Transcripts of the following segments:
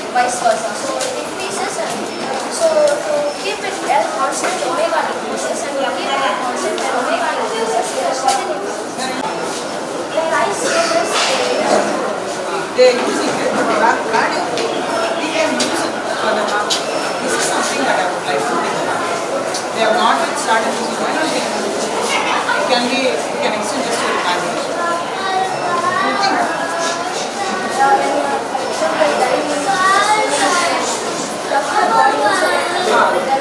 Vice versa. So it increases and so to keep it L constant, omega decreases, and to keep L constant and omega increases, there is certain increases. Like I say this, they are using it. We can use it for the map. This is something that I would like to think about. They have not yet started using it. Why not they can use it? We can extend this to the language. You think?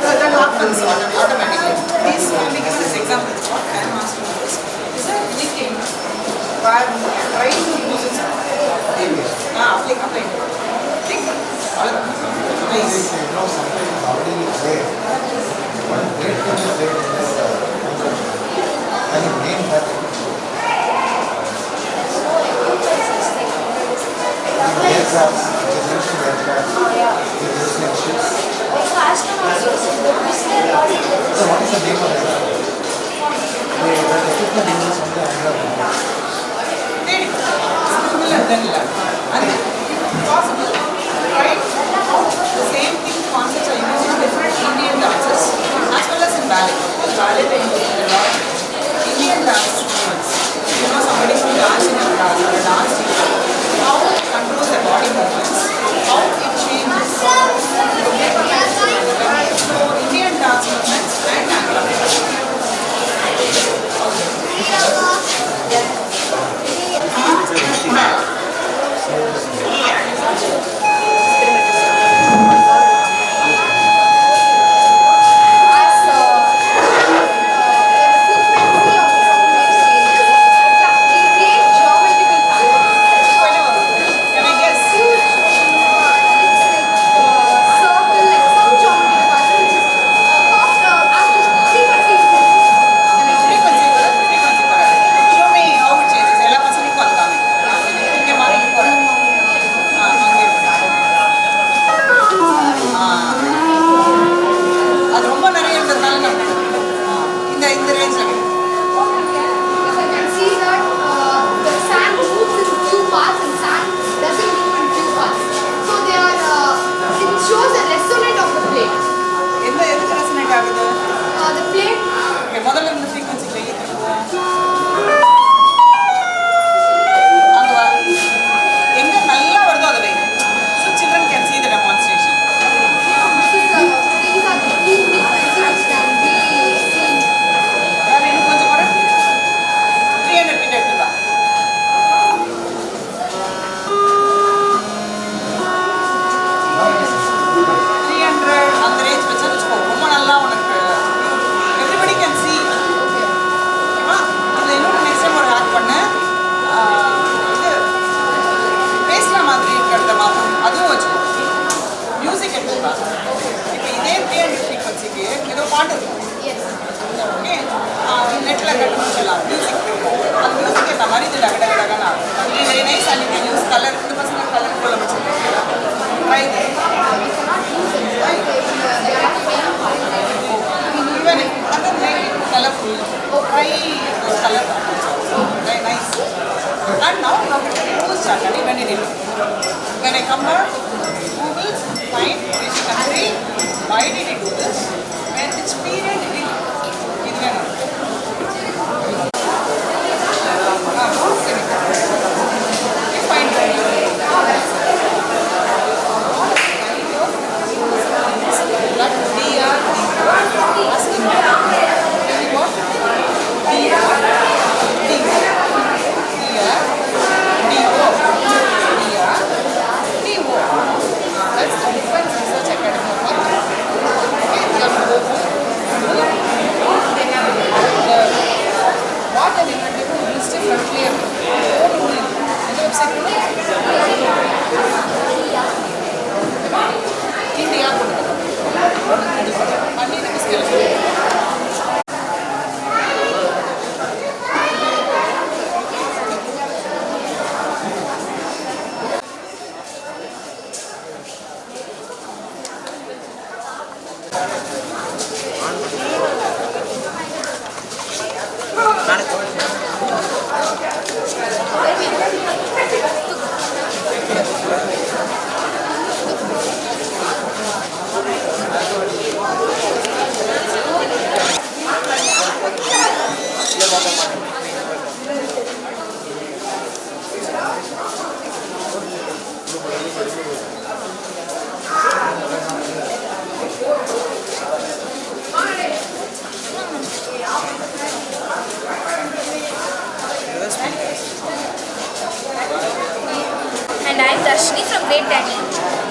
That happens automatically. These can be given as examples. What I am asking is there anything where we are trying to use it? Apply. Think. Nice. Something is already there. One great thing is there in this and you name that. Aircrafts, it is mentioned aircrafts, it is like ships. So what is the name of that? The equipment uses on the angular. Possible, right? The same thing concepts are used in different Indian dances as well as in ballet. Because ballet they use a lot Indian dance movements. You know, somebody who dances in a class or a dance teacher, how it controls their body movements, how it changes. So Indian dance movements and angular. மேலே கட்டணும்னு சொல்லலாம் music அந்த music ஏற்ற மாதிரி இது டக டக டகனா very nice and you can use colour 2% colour போல வச்சுருக்கோம் try even if other make it colorful try those color very nice and now who started when it when I come back Google find which country why did it do this when which period did it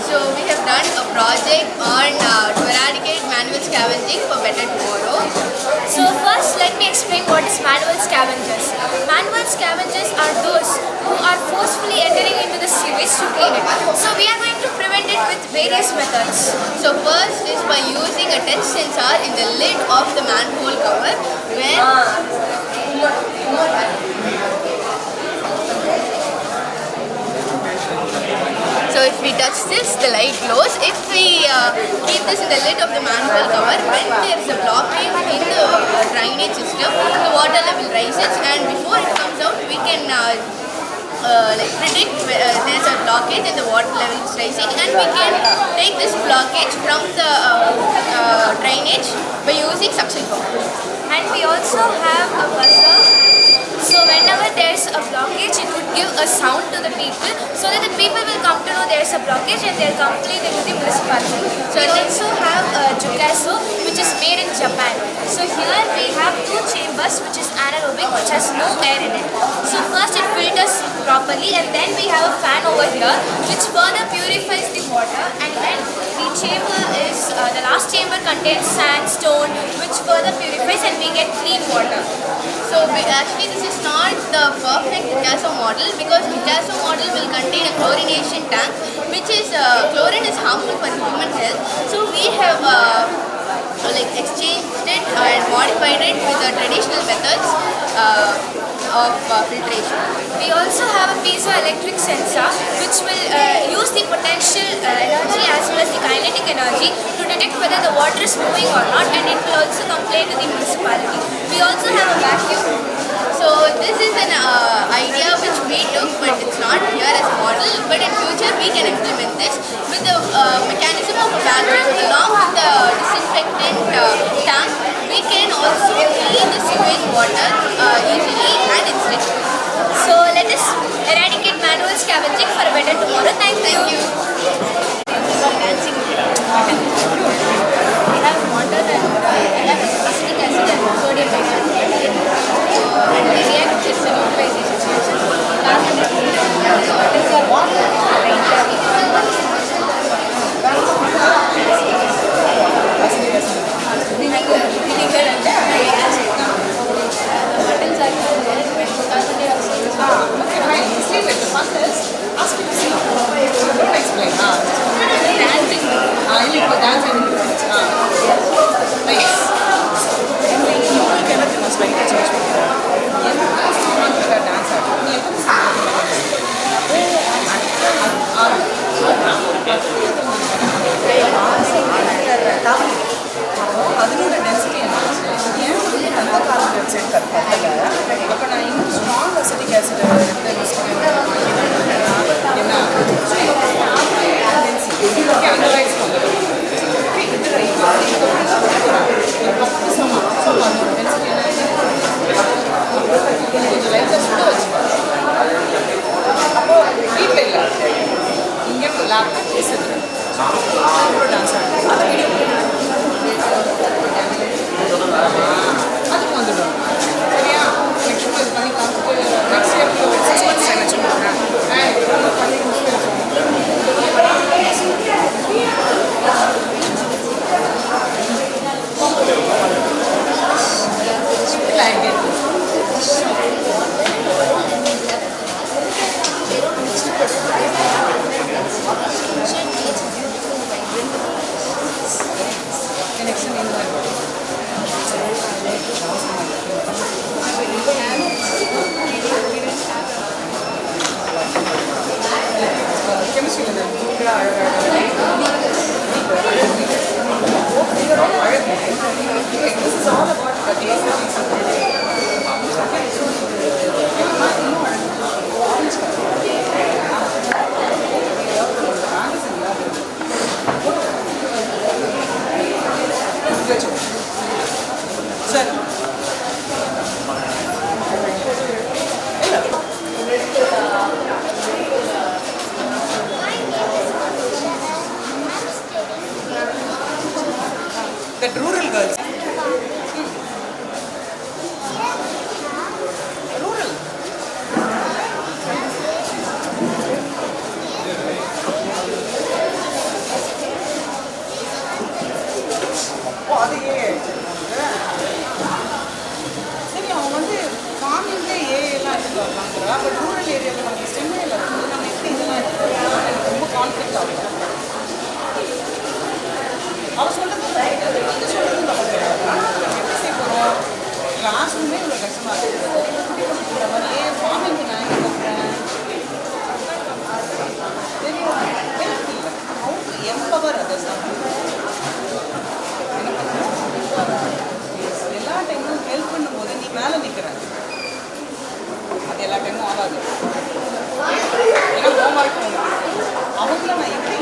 So we have done a project on to eradicate manual scavenging for better tomorrow. So first let me explain what is manual scavengers. Manual scavengers are those who are forcefully entering into the sewage to clean it. So we are going to prevent it with various methods. So first is by using a touch sensor in the lid of the manhole cover So if we touch this, the light glows. If we keep this in the lid of the manhole cover, when there is a blockage in the drainage system, the water level rises, and before it comes out, we can predict there is a blockage and the water level is rising, and we can take this blockage from the drainage by using suction pump. And we also have a buzzer. So whenever there is a blockage, it would give a sound to the people so that the people will come to know there is a blockage and they will complain to the municipality. So we also have a jukasu, which is made in Japan. So here we have two chambers which is anaerobic, which has no air in it. So first it filters properly, and then we have a fan over here which further purifies the water, and then the chamber is the last chamber contains sandstone which further purifies, and we get clean water. So actually this is not the perfect Picasso model, because Picasso model will contain a chlorination tank, which is chlorine is harmful for human health. So we have exchanged it and modified it with the traditional methods of filtration. We also have a piezoelectric sensor which will use the potential energy as well as the kinetic energy to detect whether the water is moving or not, and it will also complain to the municipality. We also have a vacuum. So this is an idea which we took, but it's not here as a model, but in future we can implement this with the mechanism of a vacuum along with the disinfectant tank. We can also clean the sewage water easily and instantly. So let us eradicate manual scavenging for a better tomorrow. Thank you. Dancing. We have water and acetic acid and sodium bicarbonate. And they react with solute by these situations. Carbon dioxide. What is vinegar and acid. The buttons are there when carbon dioxide is okay, fine. See, like the fun is ask me to see. Don't explain. Side பத்தலை. அப்போ நான் இன்னும் strong acetic acid எடுத்து use என்ன okay அந்த rice வந்துடும். Okay இது rice ஒரு கப்பு சமம். ஸோ அதோட டென்சிட்டி என்ன கொஞ்சம் லைட்டாக சுட வச்சுக்கோங்க. அப்போ வீட்டில் இல்லை இங்கே லேப்டாப் பேசுறது அப்புறம் டான்ஸ் ஆடுறது அதை வீடியோ அதுக்கு வந்துடும். சரியா? நெக்ஸ்ட் இது பண்ணி காமிச்சிட்டு நெக்ஸ்ட் இயர்க்கு ஒரு 6 months டைம் வச்சுக்கோங்க. பண்ணி கனெக்ஷன் இந்த கெமிஸ்ட்ரியில் this is all about the taste of sir that rural girls rural சரி அவன் வந்து ஃபார்மிங்லேயே ஏஎல்லாம் எடுத்துட்டு வரலாங்கிறா. பட் ரூரல் ஏரியாவில் நமக்கு ஸ்டெம்மையில் வந்து நம்ம எப்படி இதெல்லாம் எடுத்துட்டு வரலாம் எனக்கு ரொம்ப கான்ஃப்ளிக்ட் ஆகும். அவன் சொல்கிறது நீங்கள் சொல்கிறது நமக்கு எப்படி செய்ய போகிறோம் கிளாஸ்ரூமே இவ்வளோ கஷ்டமாக இருக்குது. இந்த மாதிரி ஏன் ஃபார்மிங்க்கு நான் எங்கே போகிறேன் தெரியும் ஹெல்ப் இல்லை. அவங்க எம்பவர் அதை எல்லா டைமும் ஹெல்ப் பண்ணும்போது நீ மேலே நிற்கிற அது எல்லா டைமும் ஆகாது. ஏன்னா ஹோம்ஒர்க் அவங்கள நான் எப்படி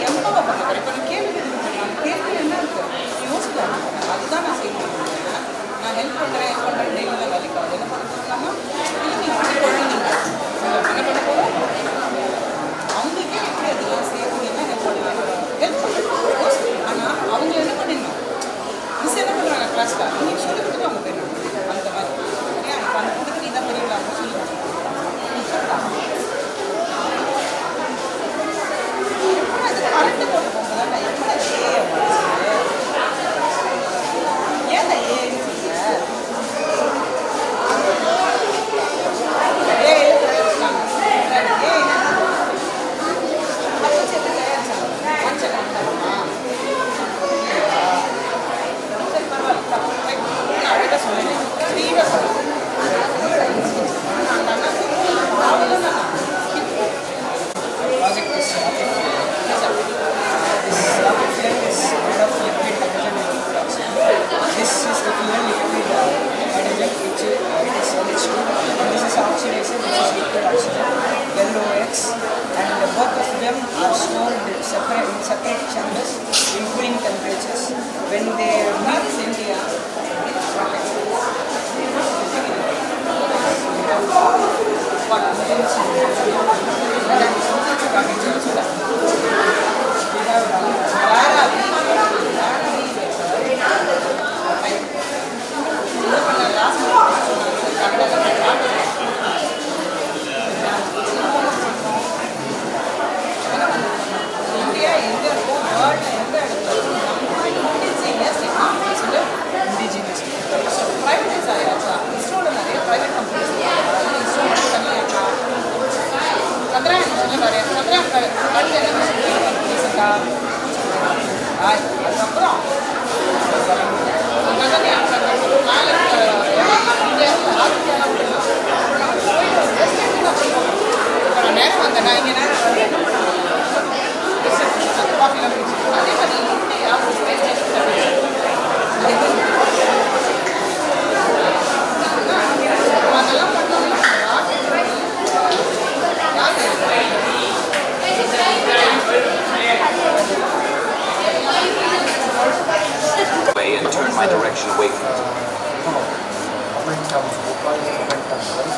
momentum, we call it momentum, right?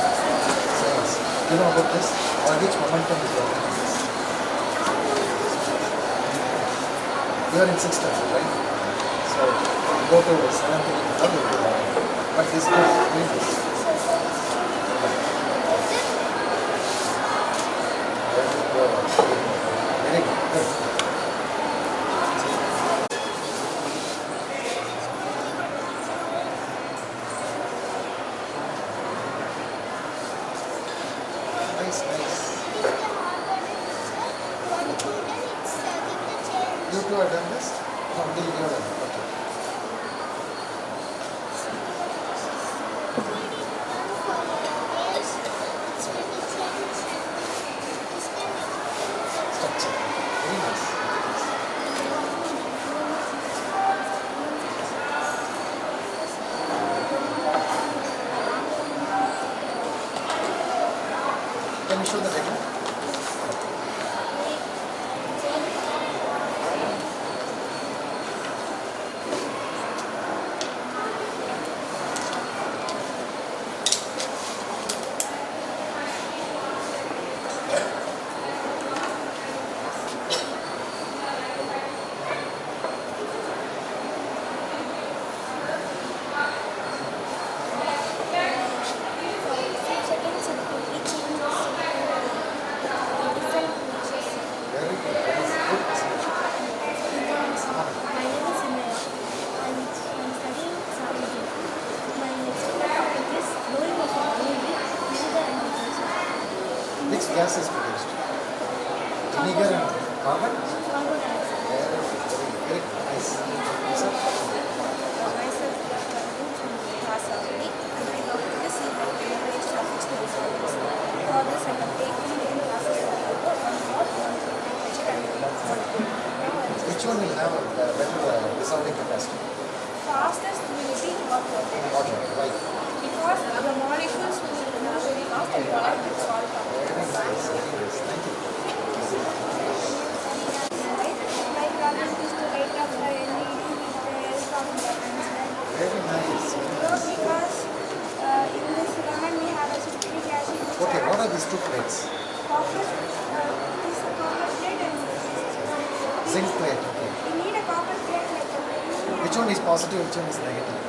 Science. You know about this? Or which momentum is working on this? You are in 6th standard, right? So go to 7th grade, how you do that? But this is doing this. Very good. Good. Nice, nice. You two have done this? No, only you have done it. Okay. Structure. Very nice. Can you show the diagram? Very good. Very good. My name is Inaya and I'm studying psychology. My next topic is role of vinegar and detergent. Which gas is produced? Vinegar and carbon? Carbon dioxide. Very good. Very good. Nice. Sir? Myself, class already, and my topic is evaluation of experiments. For this, I have taken many classes on what, temperature, and Which one will have a better dissolving capacity? fastest will be hot water. Water. Why? Because the molecules will move very fast and collide with salt. Very nice. Very nice. Thank you. My problem is to light up the LED with some buttons. Very nice. Because in this lemon we have a citric acid. Okay, what are these two plates? Copper, this copper plate and this is Zinc plate. Okay. we need a copper plate like a Which one is positive, which one is negative?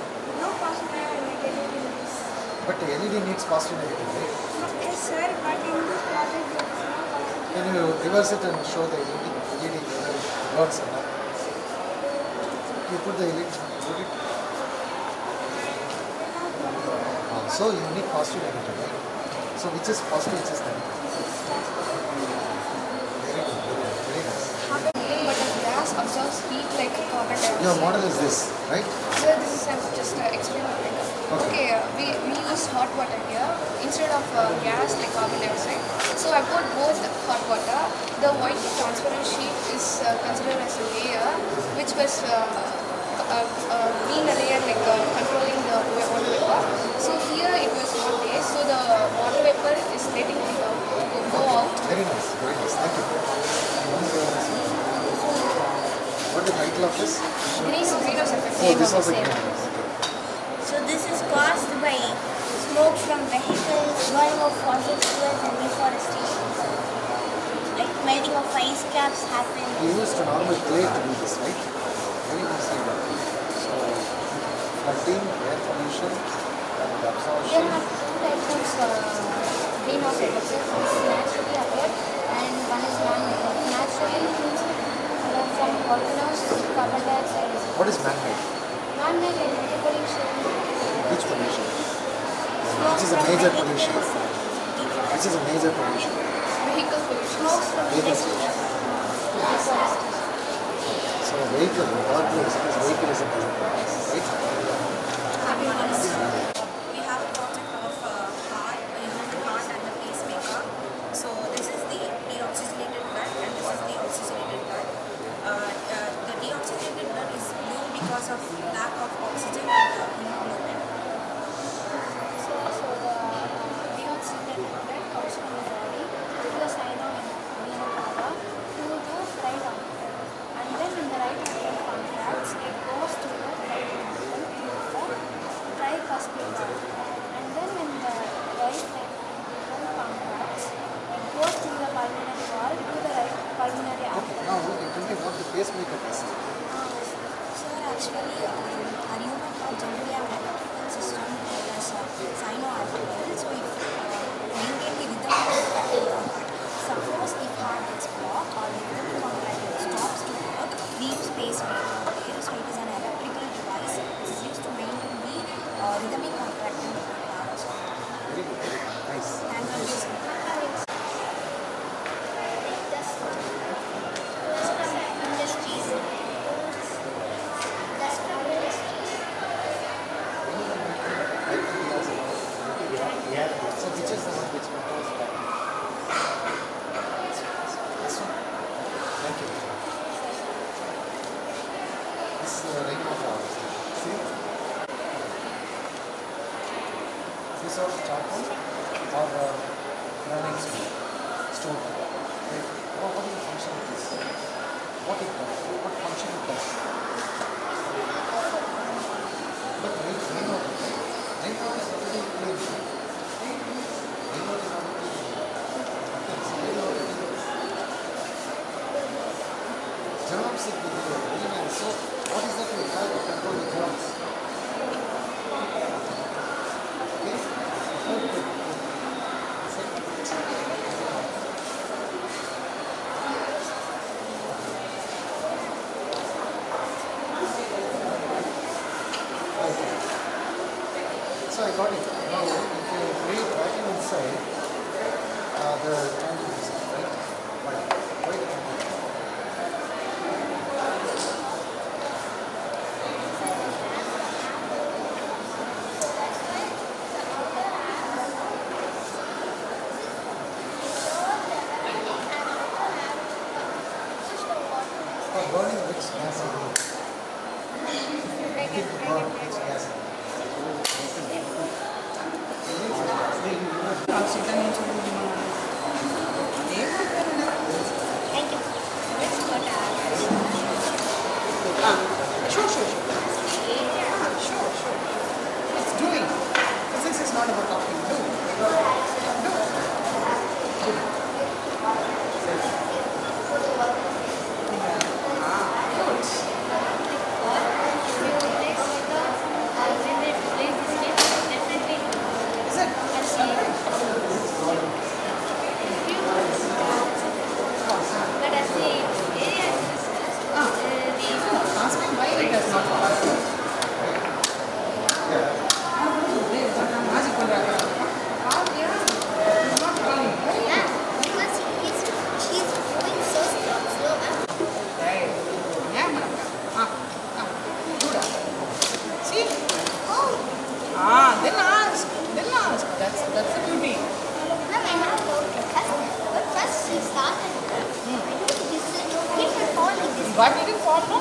no positive and negative in this. But the LED needs positive negative, right? Yes sir, but in this project there is no positive. Can you reverse it and show the LED whether it works or not? You put the LED, put it. So you need positive negative, right? So which is positive, which is negative? Very good, very nice. But a gas absorbs heat like a carbon dioxide. Your model is this, right? So this is just an experiment. Okay. Okay, we use hot water here instead of gas like carbon dioxide. So I put both hot water. The white transparent sheet is considered as a layer, which was being a layer like controlling the water vapor. So here it was not there. So the water vapor is letting it go out. Very nice, very nice. Thank you. What is the title of this? Greenhouse effect. Oh, this was a greenhouse. Okay. So this is caused by smoke from vehicles, burning of fossil fuels and deforestation. Like melting of ice caps happen. We used a normal clay to do this, right? Very nicely done. So, flooding, air pollution, and There absorption. are two types of greenhouse effects. One is naturally occurred and one is man-made. Naturally means from volcanoes, carbon dioxide is What is man-made? man-made like air pollution. Which pollution? Smoke Which is a from major vehicles, pollution? deforestation. Which is a major pollution? Vehicle pollution. Smoke from Vehicle industry. Deforestation. So, vehicle, what is it? Vehicle is a major pollution, right? We have a project of heart, a human heart and the pacemaker. So this is the deoxygenated blood and this is the oxygenated blood. The deoxygenated blood is blue because of lack of oxygen in the hemoglobin. So the deoxygenated blood comes from the body to the side of vena cava to the right arm. And then in the right atrial contracts, it goes to the right ventricle through the tricuspid piece of charcoal or granite stone. Right? What is the function of this? What it does? What function it does? But rainwater is already clean. Rainwater is already germs it will be very nice. So what is that we try to control the germs? Okay? Good, good. So I got it. Now if you read writing inside the triangle design, right? Why the triangle? For burning which gas it is? To burn which gas it is? Sure. It's doing. Physics is not about talking. Do. Asking why it does not pass. Then ask. That's the beauty. But it didn't fall, no.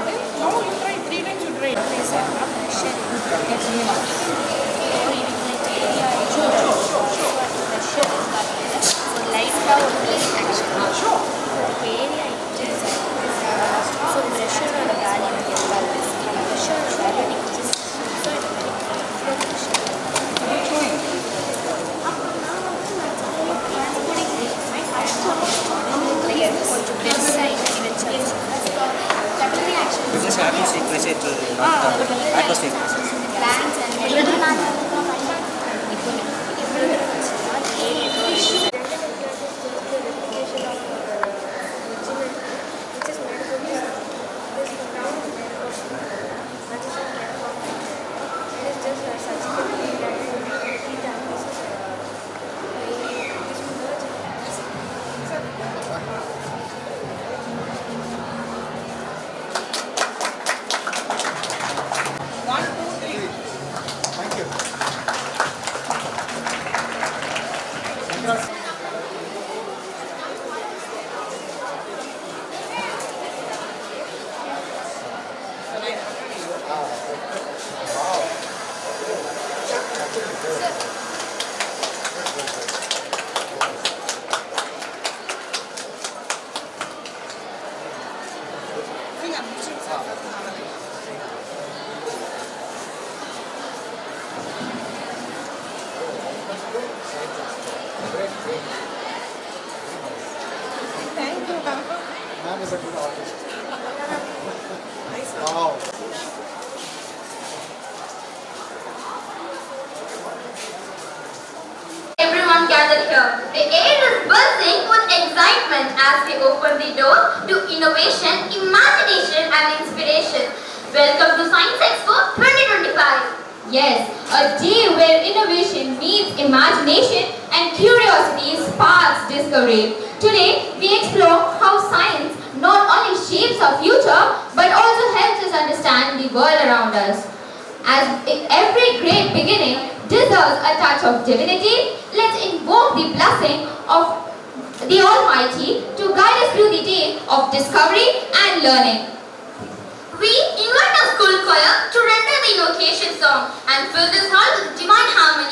Then now you try 3 times, you try. This is having sequence, it will not auto sequence. Thank you. Thank you, ma'am. Ma'am is a good artist. Wow. Everyone gathered here. The air is buzzing with excitement as we open the door to innovation, imagination and inspiration. Welcome to Science Expo 2025. Yes, a day where innovation meets imagination and curiosity sparks discovery. Today, we explore how science not only shapes our future but also helps us understand the world around us. As every great beginning deserves a touch of divinity, let's invoke the blessing of the Almighty to guide us through the day of discovery and learning. We invite our school choir to render the invocation song and fill this hall with divine harmony.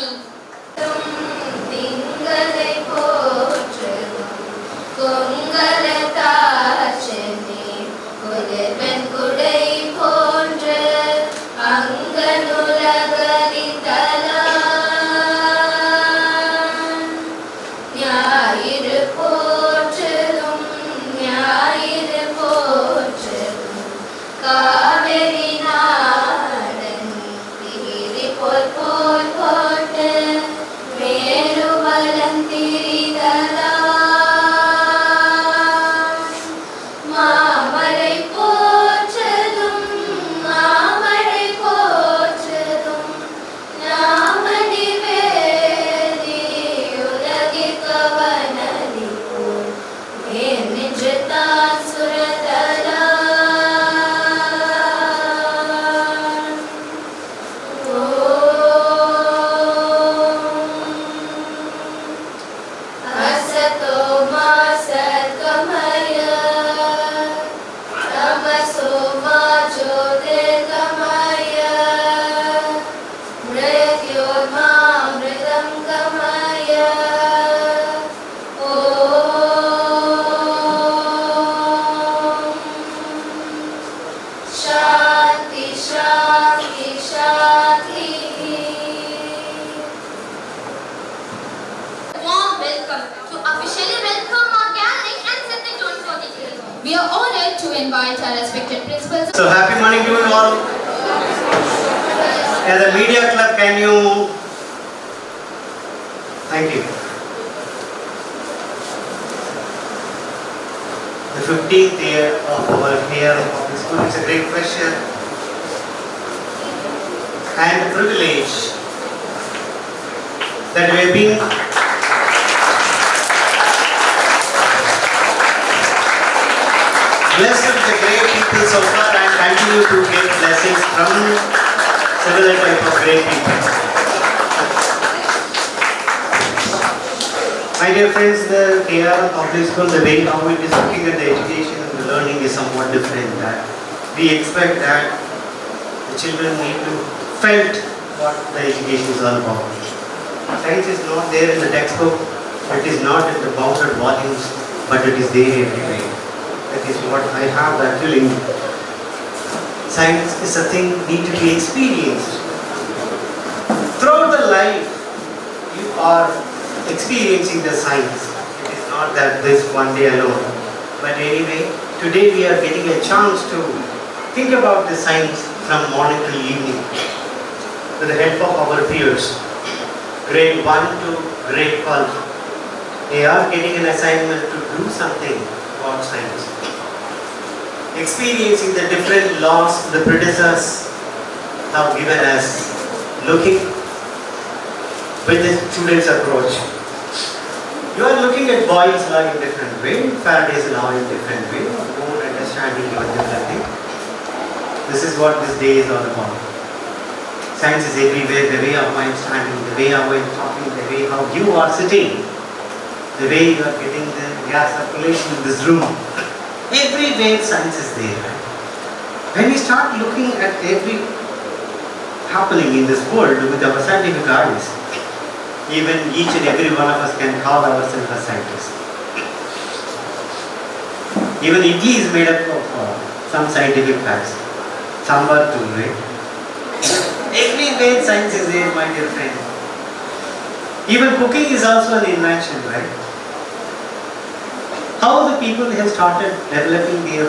here to officially welcome our gathering and set the tone for the day. We are honored to invite our respected principals. So happy morning to you all. As a media club, can you? Thank you. The 15th year of our here of the school is a great pleasure and privilege that we have been blessed with the great people so far and continue to get blessings from several type of great people. My dear friends, the care of this school, the way how it is looking at the education and the learning is somewhat different. That we expect that the children need to felt what the education is all about. Science is not there in the textbook, it is not in the bounded volumes, but it is there everywhere. That is what I have that feeling. Science is a thing need to be experienced. Throughout the life, you are experiencing the science. It is not that this one day alone. But anyway, today we are getting a chance to think about the science from morning till evening with the help of our peers. Grade 1 to grade 12. They are getting an assignment to do something about science. Experiencing the different laws the predecessors have given us. Looking with the students' approach. You are looking at Boyle's law in different way, Faraday's law in different way, more understanding your different. This is what this day is all about. Science is everywhere, the way of mind standing, the way of mind talking, the way how you are sitting, the way you are getting the gas circulation in this room. Everywhere science is there. When we start looking at every happening in this world with our scientific eyes, even each and every one of us can call ourselves as scientists. Even idli is made up of some scientific facts. Sambar too, right? Everywhere science is there, my dear friend. Even cooking is also an invention, right? How the people have started developing their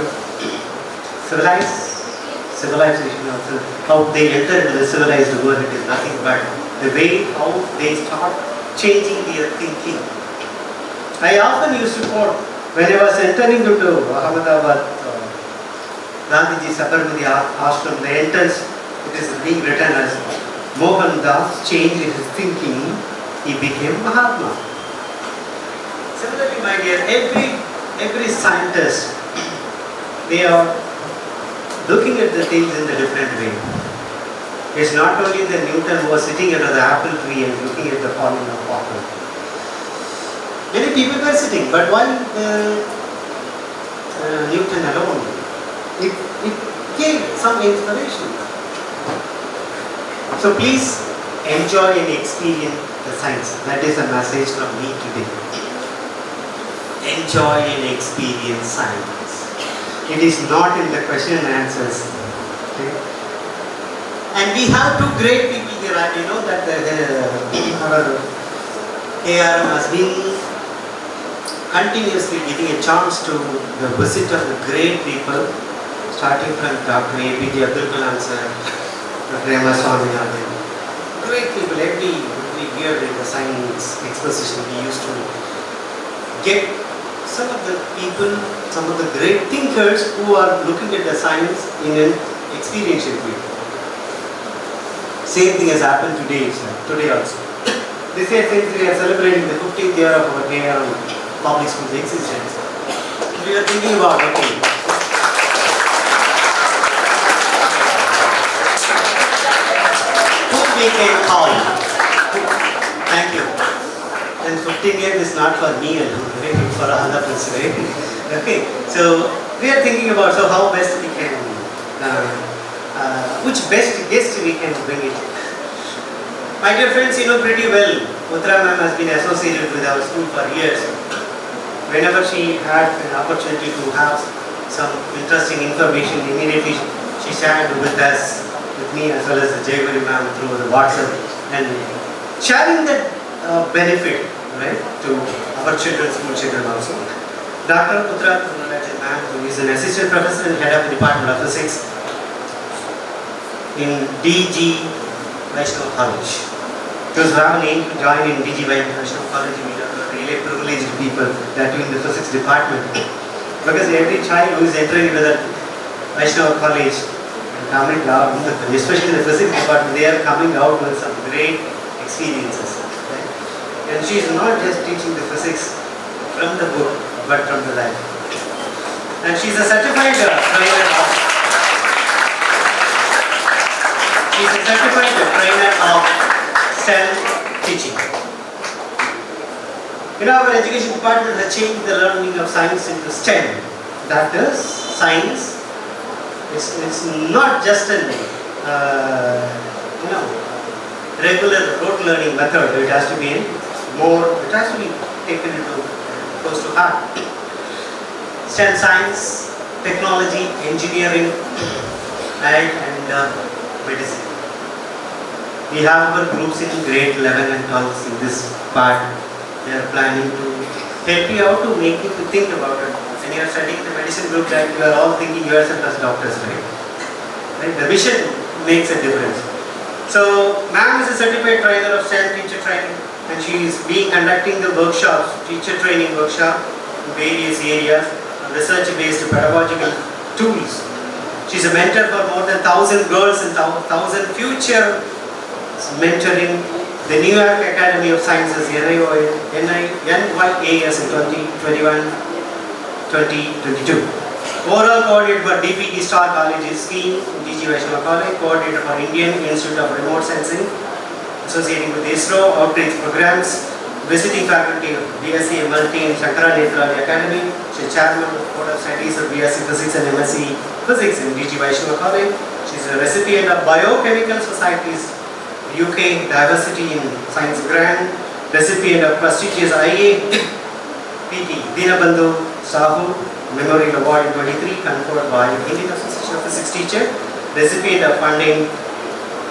civilization also, how they enter into the civilized world, it is nothing but the way how they start changing their thinking. I often used to quote, when I was entering into Ahmedabad, Gandhiji Sabarmati Ashram, the entrance, it is being written as Mohan Das changed his thinking, he became Mahatma. Similarly, my dear, every scientist, they are looking at the things in a different way. It's not only the Newton who was sitting under the apple tree and looking at the falling of apple. Many people were sitting, but why Newton alone? It gave some inspiration. So please enjoy and experience the science. That is a message from me today. Enjoy and experience science. It is not in the question and answers. Okay? And we have two great people here. You know that our ARM has been continuously getting a chance to the visit of the great people, starting from Dr. APJ Abdul Kalam sir, Dr. M. S. Swaminathan. Great people, every year in the science exposition we used to get some of the people, some of the great thinkers who are looking at the science in an experiential way. Same thing has happened today also. This year, since we are celebrating the 15th year of our public school's existence, we are thinking about, okay, who we can call. Thank you. And 15 years is not for me alone, right? For other people, right? Okay, so we are thinking about how best we can, which best guest we can bring it. My dear friends, you know pretty well, Uthra ma'am has been associated with our school for years. Whenever she had an opportunity to have some interesting information, immediately she shared with us, with me as well as the Jayaguri ma'am through the WhatsApp, and sharing that benefit, right, to our children, school children also. Dr. Uthra, who is an assistant professor and head of the Department of Physics in DG Vaishnav College. Those who have an aim to join in DG Vaishnav College, we are really privileged people that are in the physics department. Because every child who is entering into the Vaishnav College, coming out, especially the physics department, they are coming out with some great experiences. Right? And she is not just teaching the physics from the book, but from the life. And she is a certified trainer of STEM teaching. Our education department has changed the learning of science into STEM. That is, science is not just a regular rote learning method. It has to be it has to be taken into close to heart. STEM, science, technology, engineering, and medicine. We have our groups in grade 11 and 12 in this part. They are planning to help you out to make you to think about it. When you are studying the medicine group, that you are all thinking yourself as doctors, right? The vision makes a difference. So, ma'am is a certified trainer of STEM teacher training, and she is conducting the workshops, teacher training workshop in various areas, research-based pedagogical tools. She is a mentor for more than 1,000 girls and 1,000 future mentoring the New York Academy of Sciences, NYAS in 2021-2022. Overall coordinator for DPT Star College scheme in DG Vaishnav College, coordinator for Indian Institute of Remote Sensing, associating with ISRO, outreach programs, visiting faculty of BSc MLT in Shankara Nethrali Academy. She is chairman of the Board of Studies of BSc Physics and MSc Physics in DG Vaishnav College. She is a recipient of Biochemical Society's UK Diversity in Science Grant, recipient of prestigious IAPT Dinabandhu Sahu Memorial Award in 23 conferred by Indian Association of Physics Teacher, recipient of funding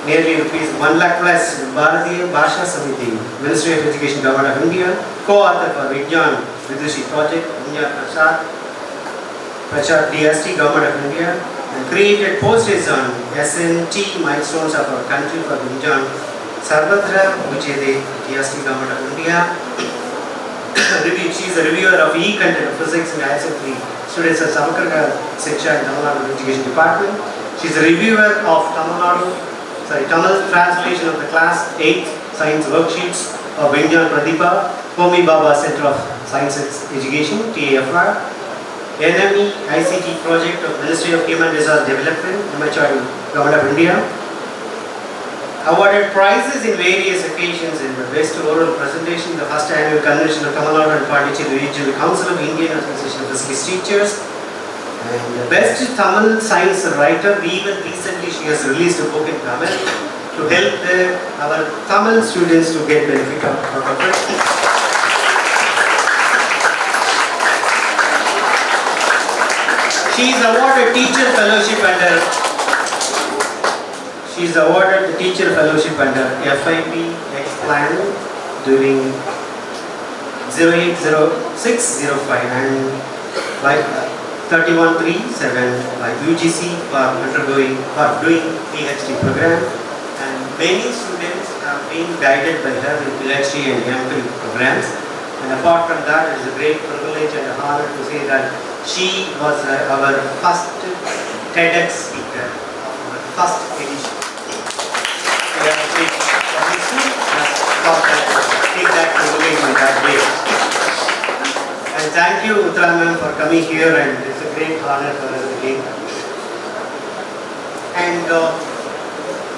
nearly rupees 1 lakh plus Bharatiya Bhasha Samiti, Ministry of Education, Government of India, co-author for Vigyan Vidushi Project, India Prachar DST, Government of India, and created posters on SNT milestones of our country for Vigyan Sarvatra Vijayade DST, Government of India. She is a reviewer of e-content of physics and ISL3 students at Samakraka Shiksha in Tamil Nadu Education Department. She is a reviewer of Tamil translation of the class 8 science worksheets of Vigyan Pradipa, Homi Baba Center of Science Education, TAFR, NME ICT project of Ministry of Human Resource Development, MHR, Government of India. Awarded prizes in various occasions in the Best Oral Presentation, the first annual convention of Tamil Nadu and Pondicherry Regional Council of Indian Association of Physics Teachers, and the Best Tamil Science Writer. Even recently she has released a book in Tamil to help our Tamil students to get benefit out of it. She is awarded Teacher Fellowship under FIP X-Plan during 080605 and by 3137 by UGC for doing PhD program, and many students have been guided by her in PhD and MPhil programs. And apart from that, it is a great privilege and honor to say that she was our first TEDx speaker of our first edition. Take that privilege on that day. And thank you, Uthra ma'am, for coming here, and it's a great honor for us again. And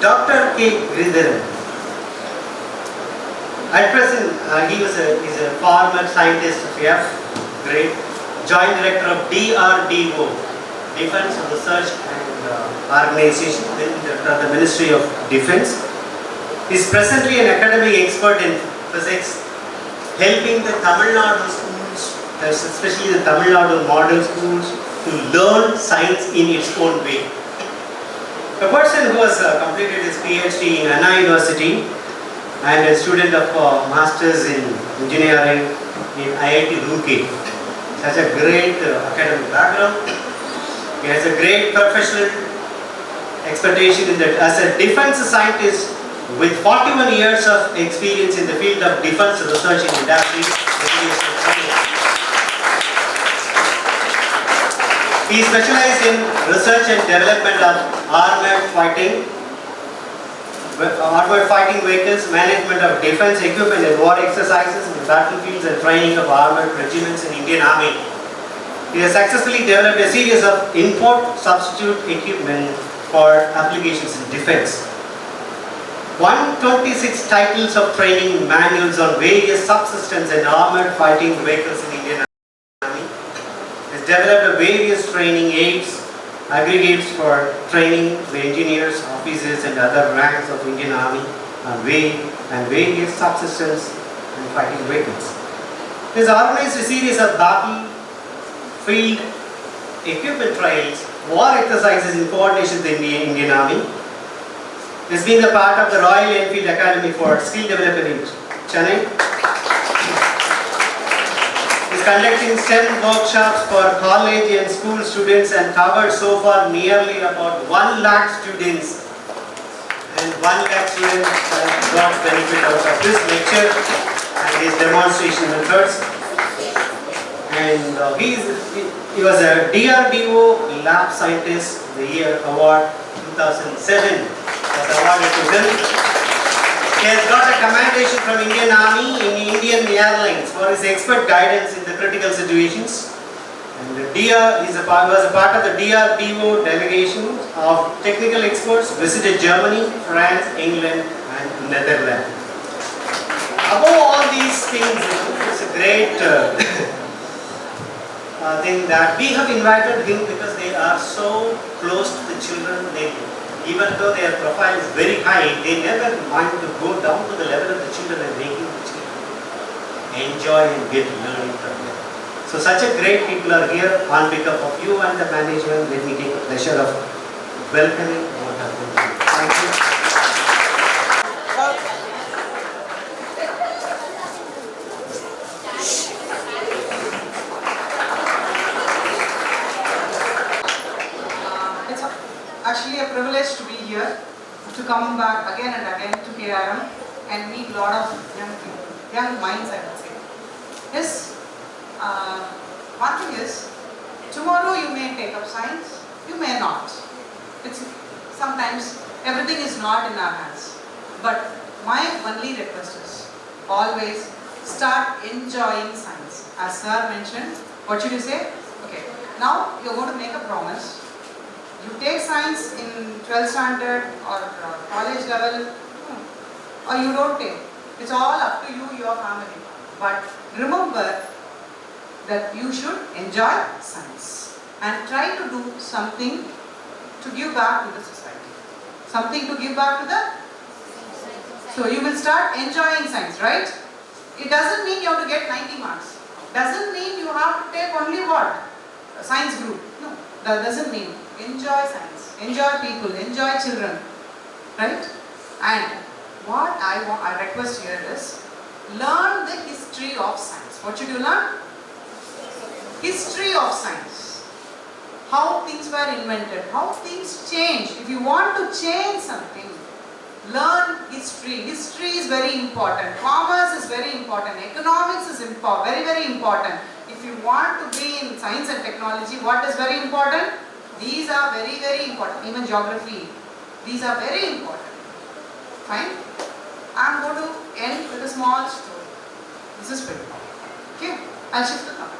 Dr. K. Giridharan, at present, he's a former scientist of F, great, Joint Director of DRDO, Defense Research and Organization, the Ministry of Defense. He is presently an academic expert in physics, helping the Tamil Nadu schools, especially the Tamil Nadu model schools, to learn science in its own way. A person who has completed his PhD in Anna University and a student of Masters in Engineering in IIT Roorkee. He has a great academic background. He has a great professional expectation in that as a defense scientist with 41 years of experience in the field of defense research in industry. He specialized in research and development of armored fighting vehicles, management of defense equipment and war exercises in battlefields and training of armored regiments in Indian Army. He has successfully developed a series of import substitute equipment for applications in defense. 126 titles of training manuals on various subsystems and armored fighting vehicles in Indian Army. He has developed various training aids, aggregates for training the engineers, officers and other ranks of Indian Army on various subsystems and fighting vehicles. He has organized a series of battlefield equipment trials, war exercises in coordination with the Indian Army. He has been a part of the Royal Enfield Academy for Skill Development in Chennai. Is conducting STEM workshops for college and school students and covered so far nearly about 1 lakh students, and 1 lakh students got benefit out of this lecture and his demonstration methods. And he was a DRDO Lab Scientist of the Year Award 2007 was awarded to him. He has got a commendation from Indian Army in Indian Airlines for his expert guidance in the critical situations. And he was a part of the DRDO delegation of technical experts, visited Germany, France, England and Netherlands. Above all these things, it's a great thing that we have invited him because they are so close to the children. Even though their profile is very high, they never mind to go down to the level of the children and making the children enjoy and get learning from them. So such a great people are here. On behalf of you and the management, let me take the pleasure of welcoming what happened. Thank you. Actually a privilege to be here, to come back again and again to KRM and meet a lot of young people, young minds I would say. Yes, one thing is, tomorrow you may take up science, you may not. Sometimes everything is not in our hands. But my only request is, always start enjoying science. As sir mentioned, what should you say? Okay, now you're going to make a promise. You take science in 12th standard or college level, or you don't take. It's all up to you, your family. But remember that you should enjoy science and try to do something to give back to the society. Something to give back to the... So you will start enjoying science, right? It doesn't mean you have to get 90 marks. Doesn't mean you have to take only what? A science group. No, that doesn't mean. Enjoy science, enjoy people, enjoy children, right? And what I request here is, learn the history of science. What should you learn? History of science. How things were invented, how things change. If you want to change something, learn history. History is very important. Commerce is very important. Economics is very, very important. If you want to be in science and technology, what is very important? These are very, very important. Even geography. These are very important. Fine? I am going to end with a small story. This is pretty. Okay? I'll shift the camera.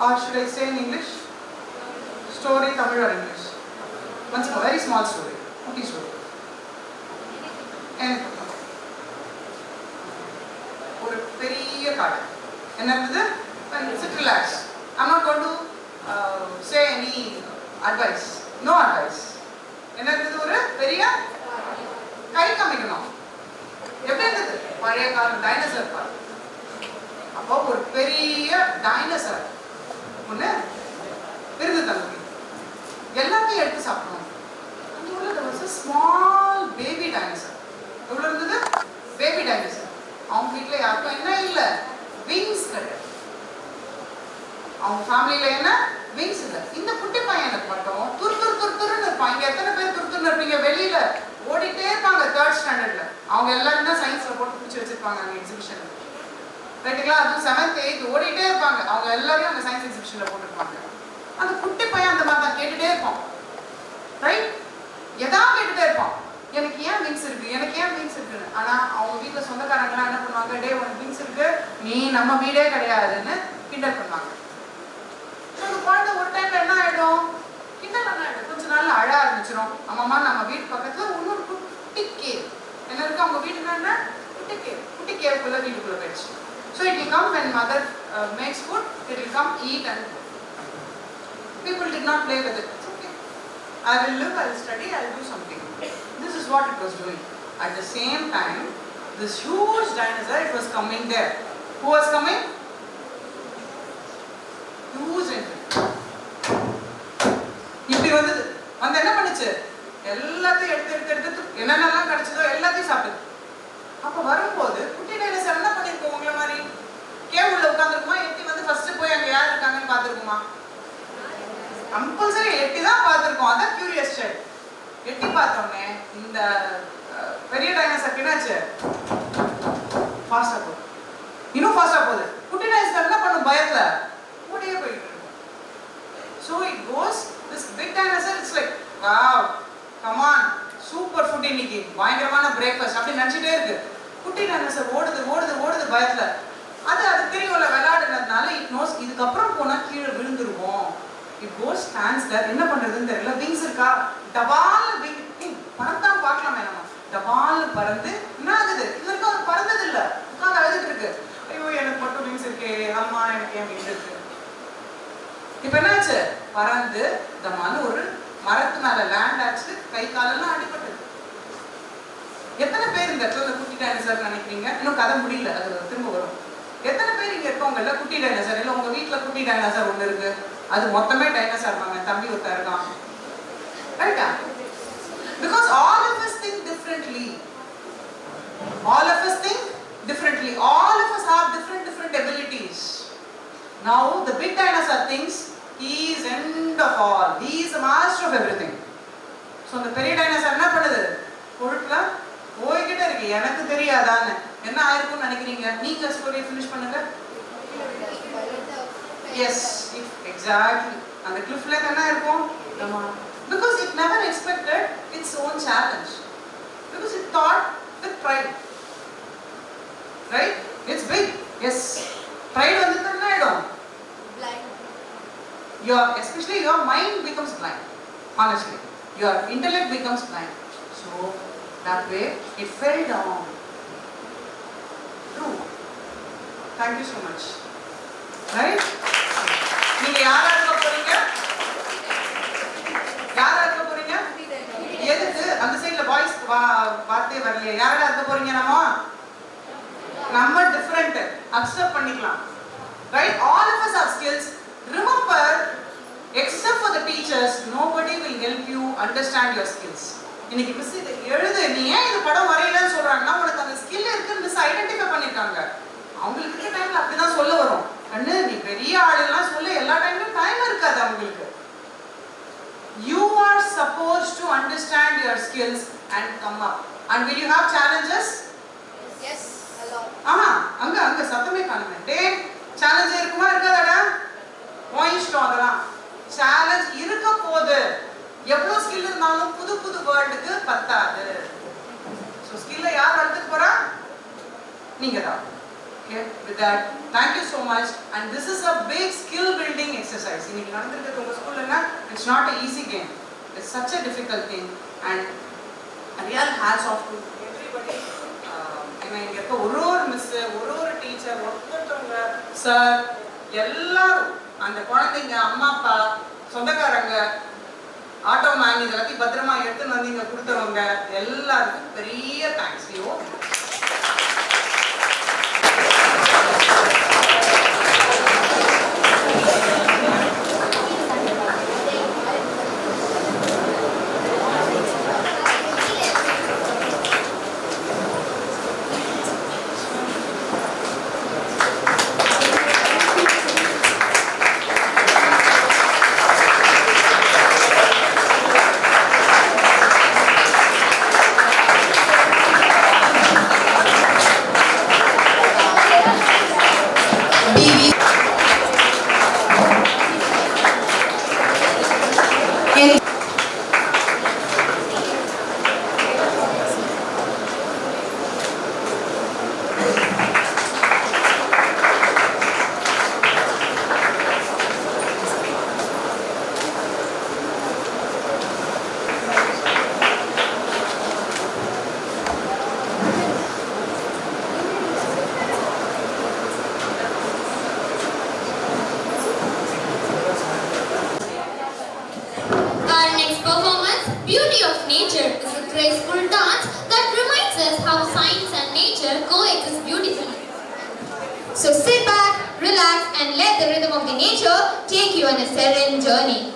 Or should I say in English? Story, Tamil or English? Once more, very small story. Okay, story. And ஒரு பெரிய காடு. என்னது? Sit, relax. I'm not going to say any advice. No advice. என்னது ஒரு பெரிய கை காமிக்கணும். எப்படி இருந்தது? பழைய காலம் டைனோசர் பார்க். அப்போ ஒரு பெரிய டைனோசர் ஒன்று விருது தம்பி எல்லாத்தையும் எடுத்து சாப்பிடணும். அந்த ஊரில் there was a small baby dinosaur. எவ்வளோ இருந்தது? Baby dinosaur. அவங்க வீட்டில் யாருக்கும் என்ன இல்லை? விங்ஸ் கிடையாது. அவங்க ஃபேமிலியில் என்ன? விங்ஸ் இல்லை. இந்த குட்டி பையனுக்கு மட்டும் துருன்னு இருப்பான். இங்கே எத்தனை பேர் துருன்னு இருப்பீங்க? வெளியில ஓடிட்டே இருப்பாங்க 3rd ஸ்டாண்டர்ட்ல. அவங்க எல்லாரும் தான் சயின்ஸ்ல போட்டு பிடிச்சி வச்சிருப்பாங்க அங்கே எக்ஸிபிஷன். ரைட்டுங்களா? அதுவும் 7th 8th ஓடிட்டே இருப்பாங்க. அவங்க எல்லாரையும் அங்கே சயின்ஸ் எக்ஸிபிஷன்ல போட்டுருப்பாங்க. அந்த குட்டி பையன் அந்த மாதிரி தான் கேட்டுட்டே இருப்பான். ரைட்? எதாவது கேட்டுட்டே இருப்பான். எனக்கு ஏன் விங்ஸ் இருக்கு, எனக்கு ஏன் விங்ஸ் இருக்குன்னு. ஆனா அவங்க வீட்டில் சொந்தக்காரங்களாம் என்ன பண்ணுவாங்க? டே உனக்கு விங்ஸ் இருக்கு, நீ நம்ம வீடே கிடையாதுன்னு கிண்டல் பண்ணுவாங்க. அந்த குழந்தை ஒரு டைம்ல என்ன ஆயிடும்? கிண்டல் என்ன ஆயிடும்? கொஞ்ச நாள்ல அழ ஆரம்பிச்சிடும். அம்மா நம்ம வீட்டு பக்கத்துல இன்னொரு குட்டி கேவ் என்ன இருக்கு? அவங்க வீட்டுக்கு என்ன? குட்டி கேவுக்குள்ள வீட்டுக்குள்ள போயிடுச்சு. So it will come when mother makes food, it will come eat and people did not play with it. It's okay. I will live, I will study, I will do something. This is what it was doing. At the same time, this huge dinosaur, it was coming there. Who was coming? Huge engine. இப்படி வந்தது. வந்து என்ன பண்ணுச்சு? எல்லாத்தையும் எடுத்து என்னென்னலாம் கிடைச்சதோ எல்லாத்தையும் சாப்பிடுது. அப்ப வரும்போது குட்டி டைனோசர் என்ன பண்ணிருக்கோம்? உங்களை மாதிரி கேவ் உள்ள உட்காந்துருக்குமா? எட்டி வந்து ஃபர்ஸ்ட் போய் அங்க யார் இருக்காங்கன்னு பார்த்துருக்குமா? கம்பல்சரி எட்டி தான் பார்த்துருக்கோம். அதான் கியூரியஸ் சைல்ட். எட்டி பார்த்தோன்னே இந்த பெரிய டைனோசர் என்னாச்சு? ஃபாஸ்டா போகுது. இன்னும் ஃபாஸ்டா போகுது. குட்டி டைனோசர் என்ன பண்ணும்? பயத்துல ஓடியே போயிட்டு இருக்கும். So it goes, this big dinosaur, it's like, wow, come on, super food இன்னைக்கு, பயங்கரமான பிரேக்ஃபாஸ்ட் அப்படி நினைச்சிட்டே இருக்கு. குட்டி டைனோசர் ஓடுது பயத்துல. அது தெரியும்ல, விளையாடுனதுனால இட் நோஸ் இதுக்கப்புறம் போனா கீழே விழுந்துருவோம். இட் கோஸ் ஸ்டாண்ட்ஸ் தேர். என்ன பண்றதுன்னு தெரியல. விங்ஸ் இருக்கா? டபால் விங் பறந்தான் பார்க்கலாமே நம்ம. டபால் பறந்து என்ன ஆகுது? இது வரைக்கும் அது பறந்தது இல்லை. உட்காந்து அழுதுட்டு இருக்கு. ஐயோ எனக்கு மட்டும் விங்ஸ் இருக்கே, அம்மா எனக்கு ஏன் விங்ஸ் இருக்கு? இப்ப என்னாச்சு? பறந்து தமான ஒரு மரத்து மேல லேண்ட் ஆச்சு. கை காலெல்லாம் அடிபட்டது. எத்தனை பேர் இந்த இடத்துல குட்டி டைனோசர் நினைக்கிறீங்க? இன்னும் கதை முடியல, அது திரும்ப வரும். எத்தனை பேர் இங்க இருக்கவங்கல்ல குட்டி டைனோசர்? இல்லை உங்க வீட்டுல குட்டி டைனோசர் ஒண்ணு இருக்கு, அது மொத்தமே டைனோசர் தாங்க. தம்பி ஒருத்தர் இருக்கான். ரைட்டா? Because all of us think differently. All of us think differently. All of us have different abilities. Now the big dinosaur thinks he is end of all. He is the master of everything. So the பெரிய dinosaur என்ன பண்ணுது? பொருட்ல போய்கிட்டே இருக்கு. எனக்கு தெரியாதான்னு என்ன ஆயிருக்கும்னு நினைக்கிறீங்க? நீங்க ஸ்டோரியை ஃபினிஷ் பண்ணுங்க. Yes, exactly. அந்த கிளிஃப்ல என்ன இருக்கும்? Because it never expected its own challenge. Because it thought with pride. Right? It's big. Yes. Pride வந்து என்ன ஆயிடும்? Blind. Especially your mind becomes blind. Honestly, your intellect becomes blind. So that way it fell down. True. Thank you so much. Right? நீங்க யாரா இருக்க போறீங்க? யாரா இருக்க போறீங்க? எதுக்கு? அந்த சைடுல பாய்ஸ் வார்த்தையே வரலையே. யாரா இருக்க போறீங்க? நம்ம டிஃபரெண்ட் அக்செப்ட் பண்ணிக்கலாம். Right? All of us have skills. Remember, except for the teachers, nobody will help you understand your skills. இன்னைக்கு மிஸ் இது எழுது, நீ ஏன் இது படம் வரையலன்னு சொல்றாங்கன்னா உனக்கு அந்த ஸ்கில் இருக்குன்னு மிஸ் ஐடென்டிஃபை பண்ணிருக்காங்க. அவங்களுக்கு இருக்க டைம்ல அப்படிதான் சொல்ல வரும். அண்ணு நீ பெரிய ஆளுலாம் சொல்ல எல்லா டைம்லயும் டைம் இருக்காது அவங்களுக்கு. You are supposed to understand your skills and come up. And will you have challenges? Yes, a lot. அங்க சத்தமே காணுமே. டே சேலஞ்ச் இருக்குமா இருக்காதடா? போயிஷ்டம் அதெல்லாம். சேலஞ்ச் இருக்க போது. எவ்வளவு ஸ்கில் இருந்தாலும் புது வேர்ல்டுக்கு பத்தாது. So ஸ்கில்ல யார் வளர்த்துக்க போறா? நீங்க தான். Okay, with that, thank you so much. And this is a big skill building exercise. இன்னைக்கு நடந்துருக்கு உங்க ஸ்கூல்ல. It's not an easy game. It's such a difficult thing. And a real hats off to everybody. இங்க இருக்க ஒரு miss, ஒரு teacher, ஒருத்தவங்க sir, எல்லாரும் அந்த குழந்தைங்க அம்மா அப்பா சொந்தக்காரங்க ஆட்டோ மேன் இதெல்லாத்தையும் பத்திரமா எடுத்துன்னு வந்து இங்க கொடுத்தவங்க எல்லாருக்கும் பெரிய thanks. You nature coexist beautifully. So sit back, relax, and let the rhythm of the nature take you on a serene journey.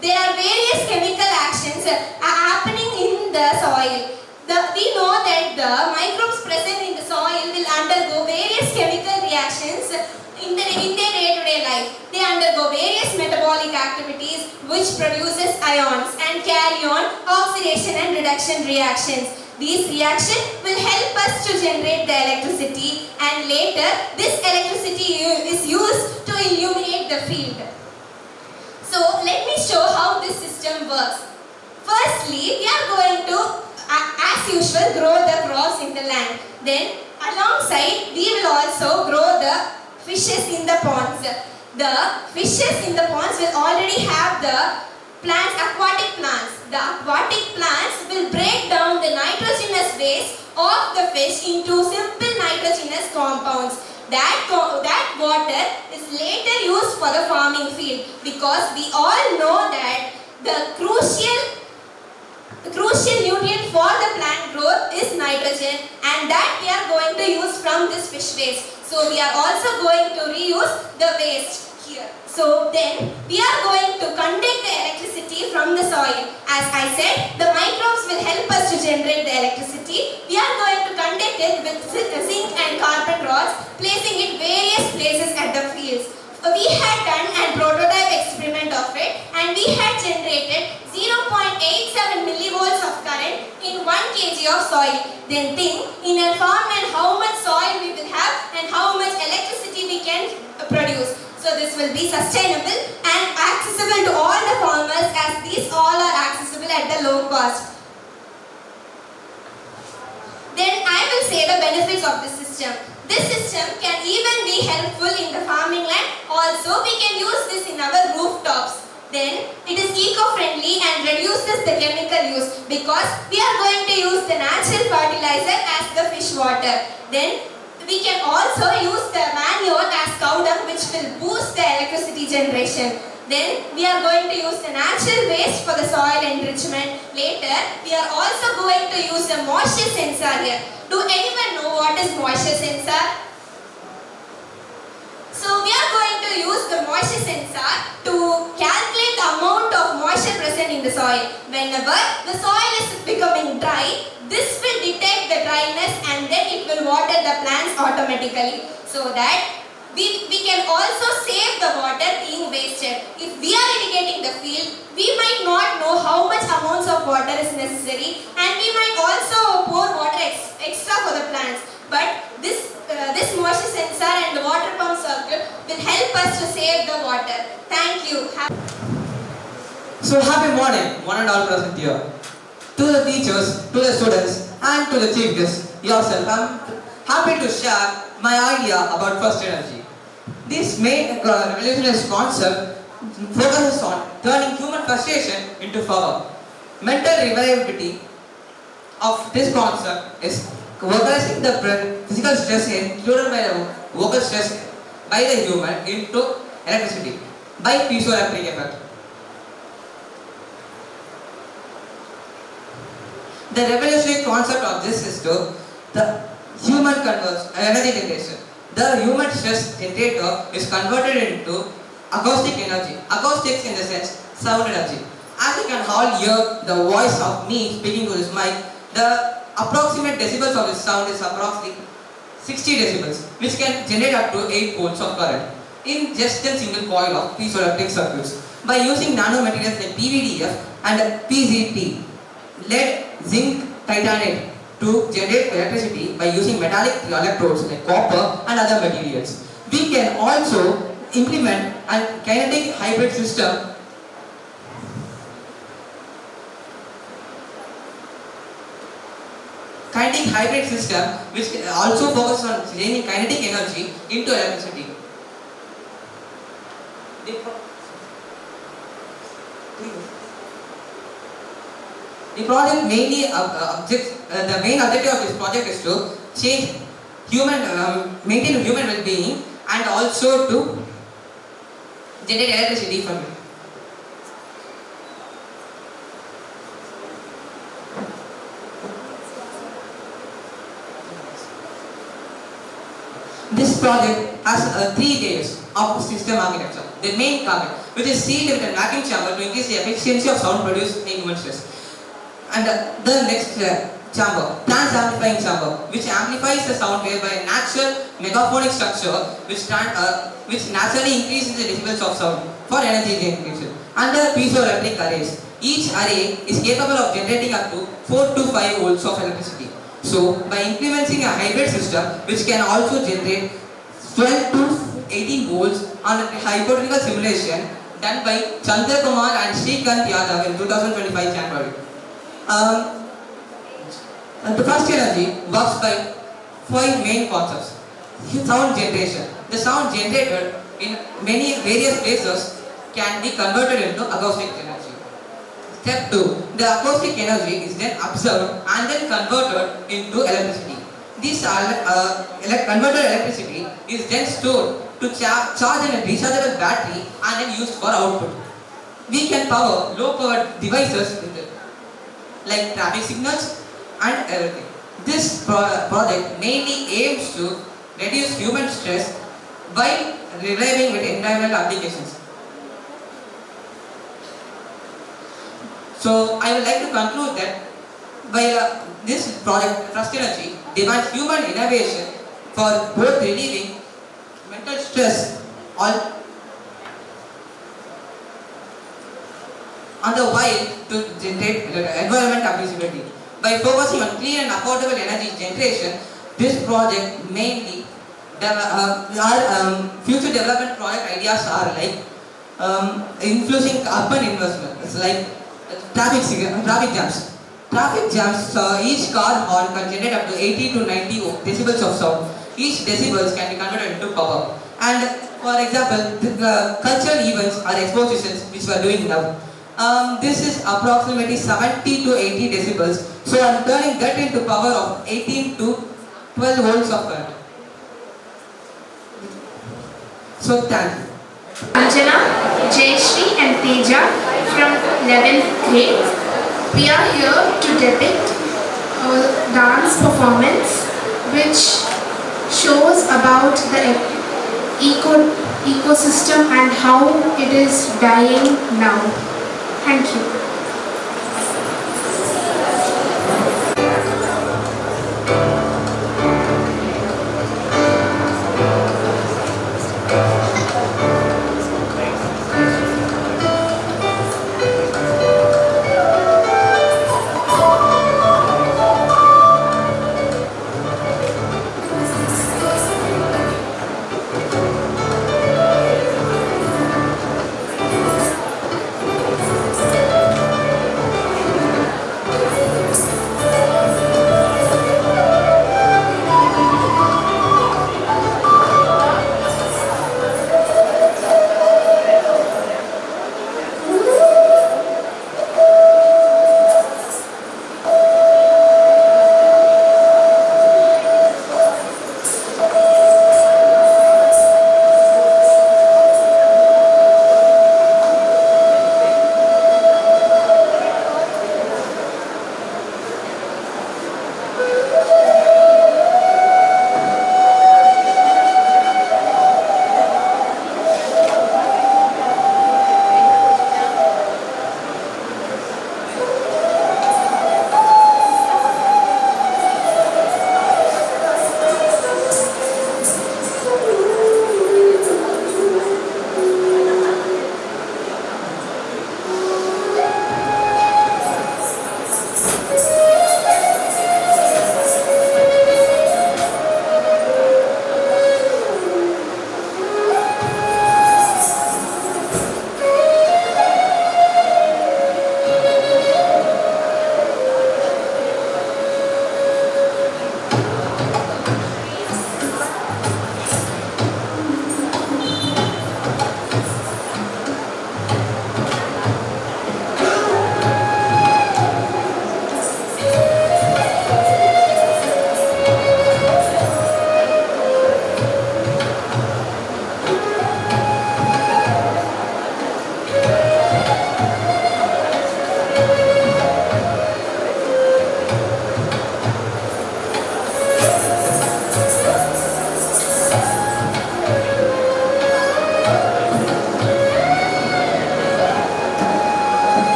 there are various chemical actions happening in the soil. We know that the microbes present in the soil will undergo various chemical reactions in their day-to-day life. They undergo various metabolic activities which produces ions and carry on oxidation and reduction reactions. These reactions will help us to generate the electricity, and later this electricity is used to illuminate the field. So let me show how this system works. Firstly, we are going to, as usual, grow the crops in the land. Then alongside, we will also grow the fishes in the ponds. The fishes in the ponds will already have the plants, aquatic plants. The aquatic plants will break down the nitrogenous waste of the fish into simple nitrogenous compounds. That water is later used for the farming field, because we all know that the crucial nutrient for the plant growth is nitrogen, and that we are going to use from this fish waste. So we are also going to reuse the waste here. So then we are going to conduct the electricity from the soil. As I said, the microbes will help us to generate the electricity. We are going to conduct it with zinc and carbon rods, placing it various places at the fields. We had done a prototype experiment of it, and we had generated 0.87 millivolts of current in 1 kg of soil. Then think in a farm and how much soil we will have and how much electricity we can produce. So this will be sustainable and accessible to all the farmers, as these all are accessible at the low cost. Then I will say the benefits of this system. This system can even be helpful in the farming land. Also, we can use this in our rooftops. Then it is eco-friendly and reduces the chemical use, because we are going to use the natural fertilizer as the fish water. Then we can also use the manure as cow dung, which will boost the electricity generation. Then we are going to use the natural waste for the soil enrichment. Later, we are also going to use the moisture sensor here. Do anyone know what is moisture sensor? So we are going to use the moisture sensor to calculate the amount of moisture present in the soil. Whenever the soil is becoming dry, this will detect the dryness, and then it will water the plants automatically, so that we can also save the water being wasted. If we are irrigating the field, we might not know how much amounts of water is necessary, and we might also pour water extra for the plants. But this moisture sensor and the water pump circuit will help us to save the water. Thank you. So happy morning, one and all present here. To the teachers, to the students, and to the chief guest, yourself, I'm happy to share my idea about first energy. This main revolutionary concept focuses on turning human frustration into power. Mental reliability of this concept is vocalizing the physical stress included by the vocal stress by the human into electricity by piezoelectric effect. The revolutionary concept of this is the human energy generation. The human stress generator is converted into acoustic energy. Acoustics in the sense sound energy. As you can all hear the voice of me speaking to this mic, the approximate decibels of this sound is approximately 60 decibels, which can generate up to 8 volts of current in just a single coil of piezoelectric circuits by using nanomaterials like PVDF and PZT, lead, zinc, titanium, to generate electricity by using metallic electrodes like copper and other materials. We can also implement a kinetic hybrid system which also focuses on changing kinetic energy into electricity. The project mainly the main objective of this project is to change maintain human well-being and also to generate electricity from it. This project has 3 layers of system architecture. The main target. which is sealed with a vacuum chamber to increase the efficiency of sound produced in human stress. And the next chamber, trans-amplifying chamber, which amplifies the sound wave by a natural megaphonic structure which naturally increases the decibels of sound for energy generation. Under piezoelectric arrays, each array is capable of generating up to 4 to 5 volts of electricity. So, by implementing a hybrid system which can also generate 12 to 18 volts on a hypothetical simulation done by Chandra Kumar and Shrikant Yadav in 2025 January. The first energy works by 5 main concepts. Sound generation. The sound generated in various places can be converted into acoustic energy. Step 2. The acoustic energy is then absorbed and then converted into electricity. This converted electricity is then stored to charge in a rechargeable battery and then used for output. We can power low-powered devices with it, like traffic signals and everything. This project mainly aims to reduce human stress by relying with environmental applications. So I would like to conclude that while this project, Trust Energy, demands human innovation for both relieving mental stress on the while to generate environment accessibility. By focusing on clean and affordable energy generation, this project mainly our future development project ideas are like influencing urban investment. It's like traffic jams. Traffic jams, each car horn can generate up to 80 to 90 decibels of sound. Each decibels can be converted into power. And for example, the cultural events or expositions which we are doing now. This is approximately 70 to 80 decibels. So I am turning that into power of 18 to 12 volts of current. So thank you. Anjana, Jayashree and Teja from 11th grade. We are here to depict a dance performance which shows about the ecosystem and how it is dying now. Thank you.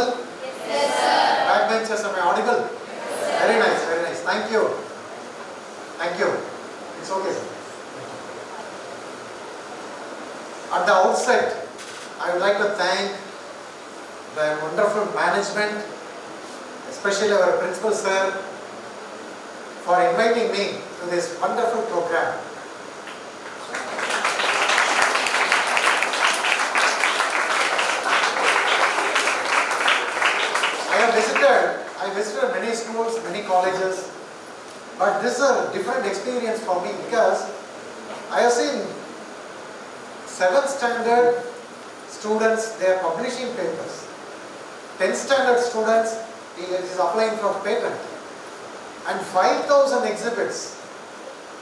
audible? Yes, sir. Backbenchers, am I audible? Yes, very nice, very nice. Thank you. Thank you. It's okay, sir. At the outset, I would like to thank the wonderful management, especially our principal sir, for inviting me to this wonderful program. I visited many schools, many colleges, but this is a different experience for me because I have seen 7th standard students, they are publishing papers. 10th standard students, he is applying for patent. And 5,000 exhibits,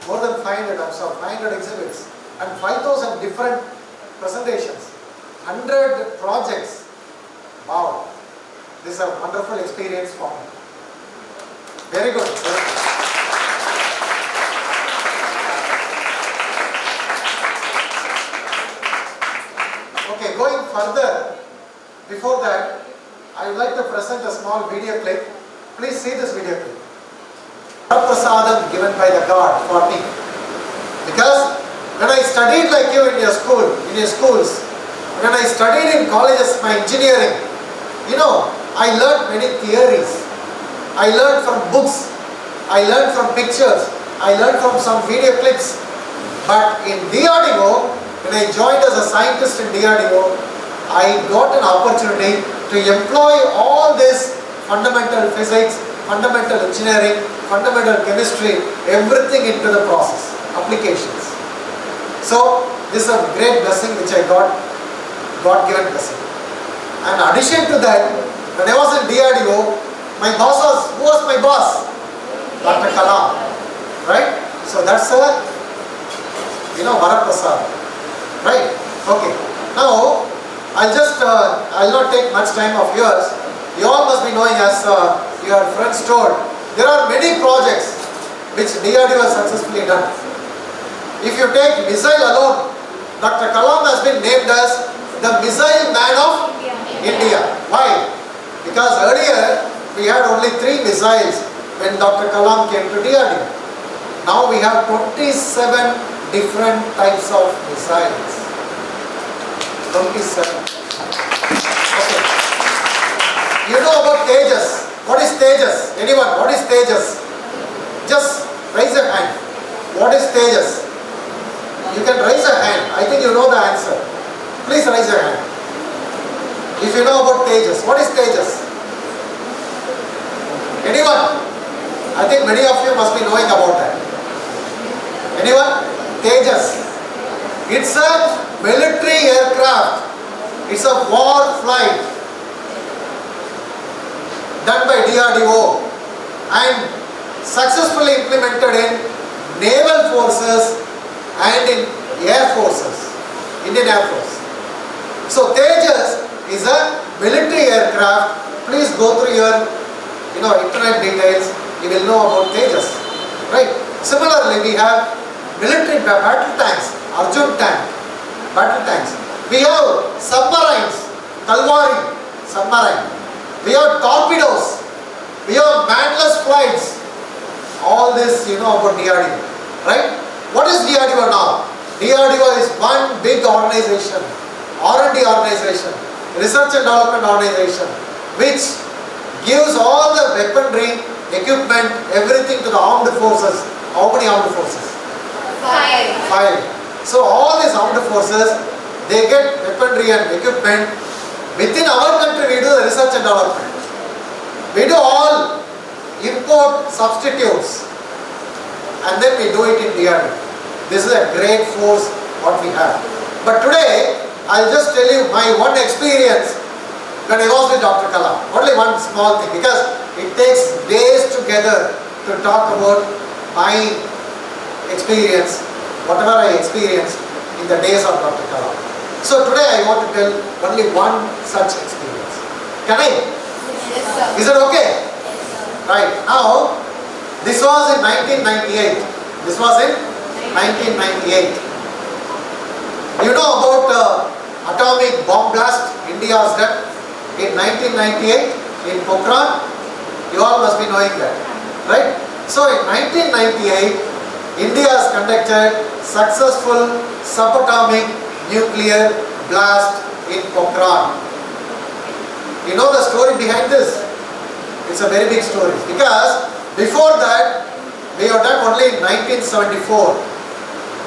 more than 500, I'm sorry, 500 exhibits, and 5,000 different presentations, 100 projects. Wow, this is a wonderful experience for me. Very good. Okay, going further, before that, I would like to present a small video clip. Please see this video clip. Prasadam given by the God for me. Because when I studied like you in your school, in your schools, when I studied in colleges, my engineering, you know, I learned many theories. I learned from books. I learned from pictures. I learned from some video clips. But in DRDO, when I joined as a scientist in DRDO, I got an opportunity to employ all this fundamental physics, fundamental engineering, fundamental chemistry, everything into the process, applications. So this is a great blessing which I got, God-given blessing. And in addition to that, when I was in DRDO, my boss was, who was my boss? Dr. Kalam, right? So that's a, Bharat Prasad, right? Okay. Now, I'll not take much time of yours. You all must be knowing, as your friends told, there are many projects which DRDO has successfully done. If you take missile alone, Dr. Kalam has been named as the Missile Man of India. Why? Because earlier we had only 3 missiles when Dr. Kalam came to DRDO. Now we have 27 different types of missiles. 27. Okay. You know about Tejas. What is Tejas? Anyone? What is Tejas? Just raise a hand. What is Tejas? You can raise a hand. I think you know the answer. Please raise your hand. If you know about Tejas. What is Tejas? Anyone? I think many of you must be knowing about that. Anyone? Tejas. It's a military aircraft. It's a war flight done by DRDO and successfully implemented in naval forces and in air forces, Indian Air Force. So Tejas is a military aircraft. Please go through your internet details. You will know about Tejas, right? Similarly, we have military battle tanks, Arjun tank, battle tanks. We have submarines, Talwari submarine. We have torpedoes. We have manless flights. All this you know about DRDO, right? What is DRDO now? DRDO is one big organization, R&D organization, research and development organization, which gives all the weaponry, equipment, everything to the armed forces. How many armed forces? 5. So all these armed forces, they get weaponry and equipment. Within our country, we do the research and development. We do all import substitutes, and then we do it in DRDO. This is a great force what we have. But today, I'll just tell you my one experience when I was with Dr. Kalam. Only one small thing, because it takes days together to talk about my experience, whatever I experienced in the days of Dr. Kalam. So today I want to tell only one such experience. Can I? Yes, sir. Is it okay? Yes, sir. Right. Now, this was in 1998. This was in 1998. You know about atomic bomb blast India has done? in 1998 in Pokhran. You all must be knowing that, right? So in 1998, India has conducted successful subatomic nuclear blast in Pokhran. You know the story behind this? It's a very big story because before that we have done only in 1974.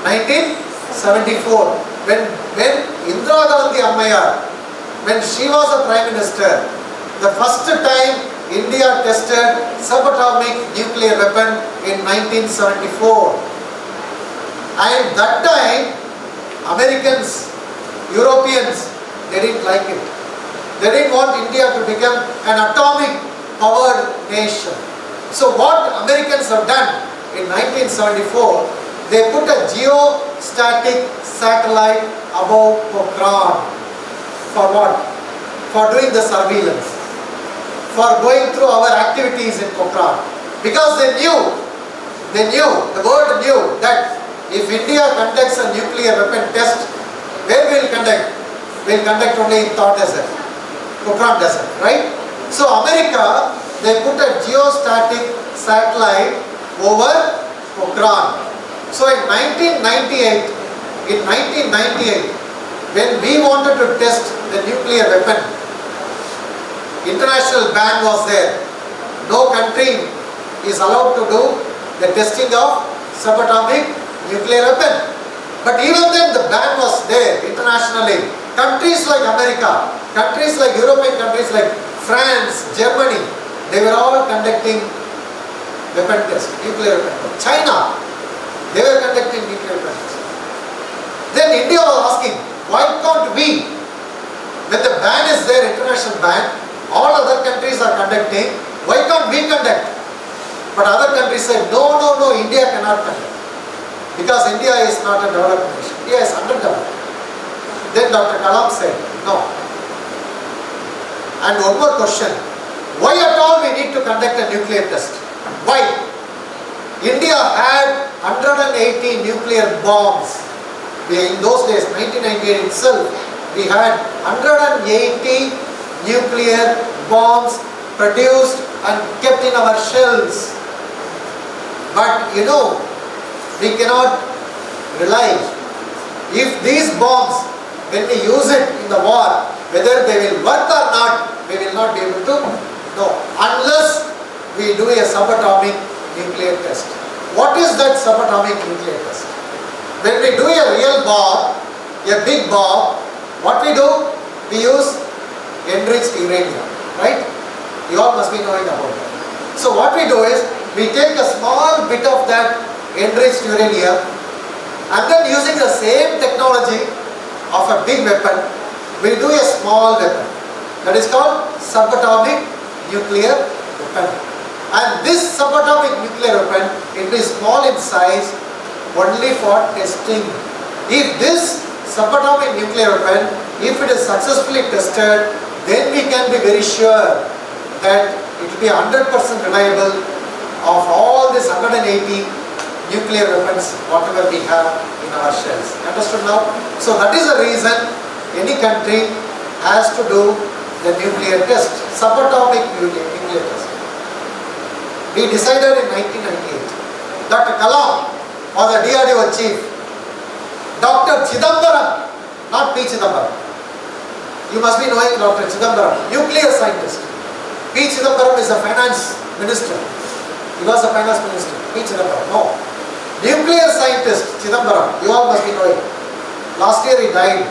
1974 when Indira Gandhi Ammayar, when she was a Prime Minister, the first time India tested subatomic nuclear weapon in 1974. And that time Americans, Europeans, they didn't like it. They didn't want India to become an atomic powered nation. So what Americans have done in 1974, they put a geostatic satellite above Pokhran. For what? For doing the surveillance. For going through our activities in Pokhran. Because the world knew that if India conducts a nuclear weapon test, where we will conduct? We will conduct only in Thar Desert, Pokhran Desert, right? So America, they put a geostatic satellite over Pokhran. So in 1998, when we wanted to test the nuclear weapon, international ban was there. No country is allowed to do the testing of subatomic nuclear weapon. But even then the ban was there internationally. Countries like America, countries like European countries like France, Germany, they were all conducting weapon tests, nuclear weapon tests. China, they were conducting nuclear weapon tests. Then India was asking, why can't we? When the ban is there, international ban, all other countries are conducting, why can't we conduct? But other countries said, no, India cannot conduct. Because India is not a developed nation. India is underdeveloped. Then Dr. Kalam said, no. And one more question. Why at all we need to conduct a nuclear test? Why? India had 180 nuclear bombs. In those days, 1998 itself, we had 180 nuclear bombs produced and kept in our shells. But you know, we cannot rely. If these bombs, when we use it in the war, whether they will work or not, we will not be able to know unless we do a subatomic nuclear test. What is that subatomic nuclear test? When we do a real bomb, a big bomb, what we do? We use enriched uranium, right? You all must be knowing about that. So what we do is, we take a small bit of that enriched uranium and then using the same technology of a big weapon, we do a small weapon. That is called subatomic nuclear weapon. And this subatomic nuclear weapon, it is small in size only for testing. If this subatomic nuclear weapon, if it is successfully tested, then we can be very sure that it will be 100% reliable of all these 180 nuclear weapons, whatever we have in our shells. Understood now? So that is the reason any country has to do the nuclear test, subatomic nuclear test. We decided in 1998. Dr. Kalam was a DRDO chief. Dr. Chidambaram, not P. Chidambaram. You must be knowing Dr. Chidambaram, nuclear scientist. P. Chidambaram is a finance minister. He was a finance minister. P. Chidambaram, no. Nuclear scientist Chidambaram, you all must be knowing. Last year he died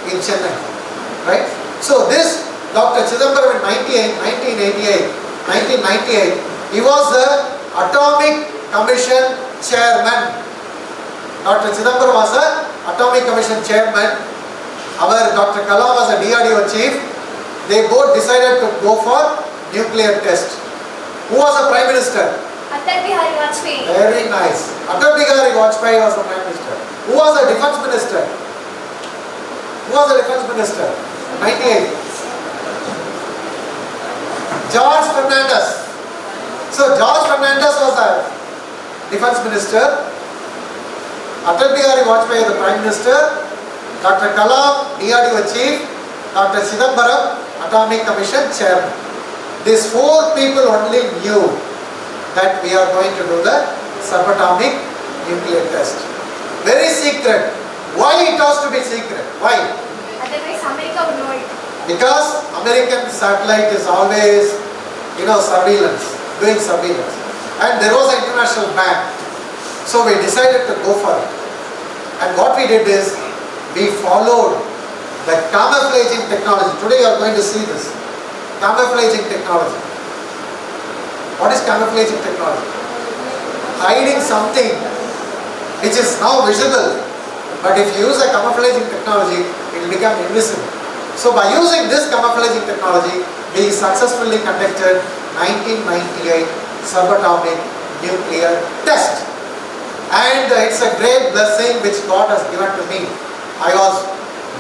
in Chennai, right? So this Dr. Chidambaram in 1998, he was the Atomic Commission chairman. Dr. Chidambaram was the Atomic Commission chairman. Our Dr. Kalam was a DRDO chief. They both decided to go for nuclear test. Who was the Prime Minister? Atal Bihari Vajpayee. Very nice. Atal Bihari Vajpayee was the Prime Minister. Who was the Defence Minister? Who was the Defence Minister? 98. George Fernandez. So George Fernandez was the Defence Minister. Atal Bihari Vajpayee the Prime Minister. Dr. Kalam, DRDO Chief. Dr. Chidambaram, Atomic Commission chairman. These 4 people only knew that we are going to do the subatomic nuclear test. Very secret. Why it has to be secret? Why? Otherwise, America would know it. Because American satellite is always, surveillance, doing surveillance. And there was an international ban. So we decided to go for it. And what we did is, we followed the camouflaging technology. Today you are going to see this. Camouflaging technology. What is camouflaging technology? Hiding something which is now visible, but if you use a camouflaging technology, it will become invisible. So by using this camouflaging technology, we successfully conducted 1998 subatomic nuclear test. And it's a great blessing which God has given to me. I was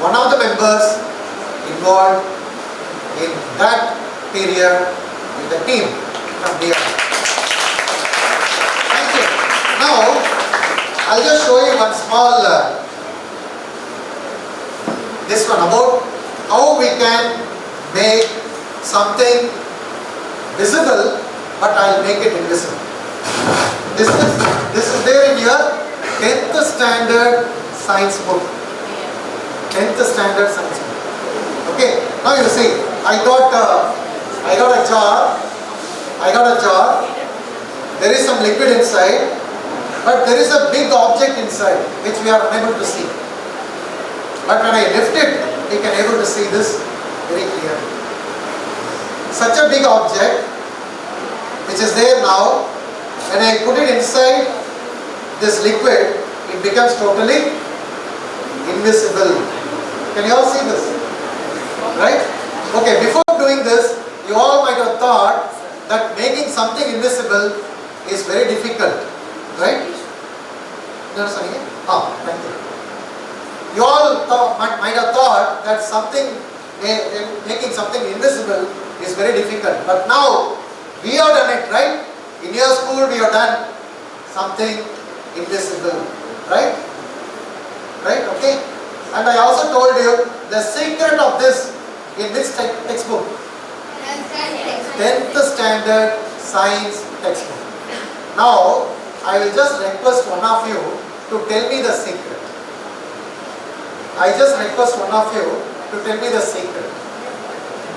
one of the members involved in that period in the team from DRDO. Thank you. Now, I'll just show you one small, this one about how we can make something visible, but I'll make it invisible. This is there in your 10th standard science book. 10th standard science book. Okay, now you see, I got a jar. There is some liquid inside, but there is a big object inside which we are unable to see. But when I lift it, we can able to see this very clearly. Such a big object which is there now, when I put it inside this liquid, it becomes totally invisible. Can you all see this? Right? Okay, before doing this, you all might have thought that making something invisible is very difficult. Right? Thank you. You all might have thought that making something invisible is very difficult. But now, we have done it, right? In your school, we have done something invisible. Right? Right? Okay? And I also told you the secret of this in which textbook? 10th standard science textbook. Now, I will just request one of you to tell me the secret. I just request one of you to tell me the secret.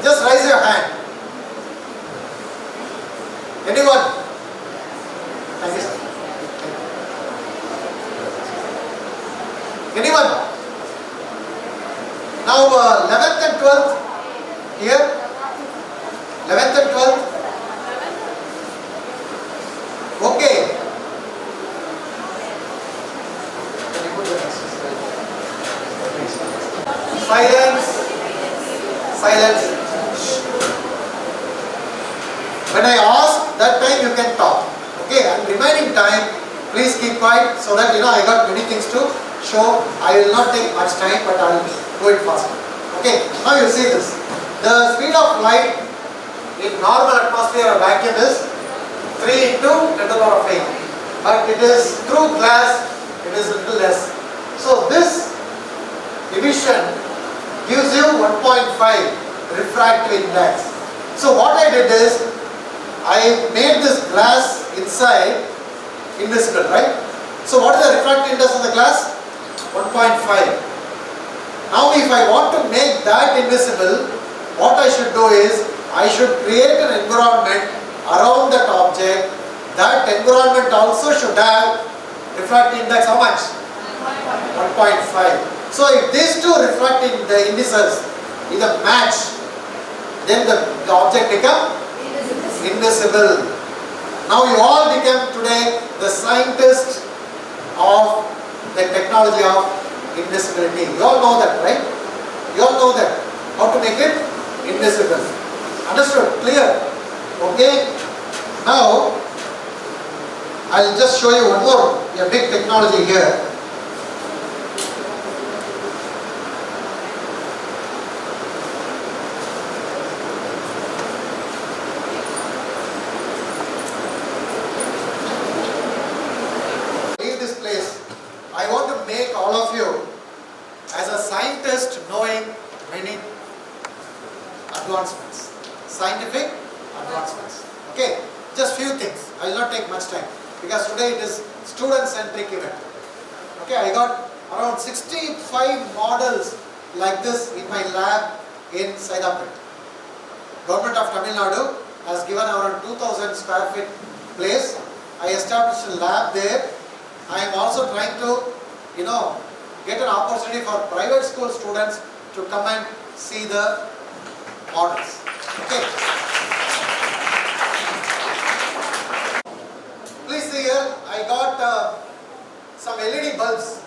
Just raise your hand. Anyone? Thank you, sir. Anyone? Now 11th and 12th here. 11th and 12th. Okay. Can you put the next slide? Silence. Silence. When I ask, that time you can talk. Okay, and remaining time, please keep quiet so that I got many things to show. I will not take much time, but I will go it faster. Okay, now you see this. The speed of light in normal atmosphere or vacuum is 3 into 10 to the power of 8. But it is through glass, it is a little less. So this division gives you 1.5 refractive index. So what I did is, I made this glass inside invisible, right? So what is the refractive index of the glass? 1.5. Now if I want to make that invisible, what I should do is, I should create an environment around that object. That environment also should have refractive index how much? 1.5. So if these two refractive indices either match, then the object becomes invisible. Now you all become today the scientist of the technology of invisibility. You all know that, right? You all know that. How to make it invisible. Understood? Clear? Okay? Now, I'll just show you one more, a big technology here. Leave this place. I want to make all of you, as a scientist, knowing many advantages. scientific advancements. Okay, just few things. I will not take much time because today it is student-centric event. Okay, I got around 65 models like this in my lab in Saidapet. Government of Tamil Nadu has given around 2000 square feet place. I established a lab there. I am also trying to, get an opportunity for private school students to come and see the models. Okay. Please see here, I got some LED bulbs.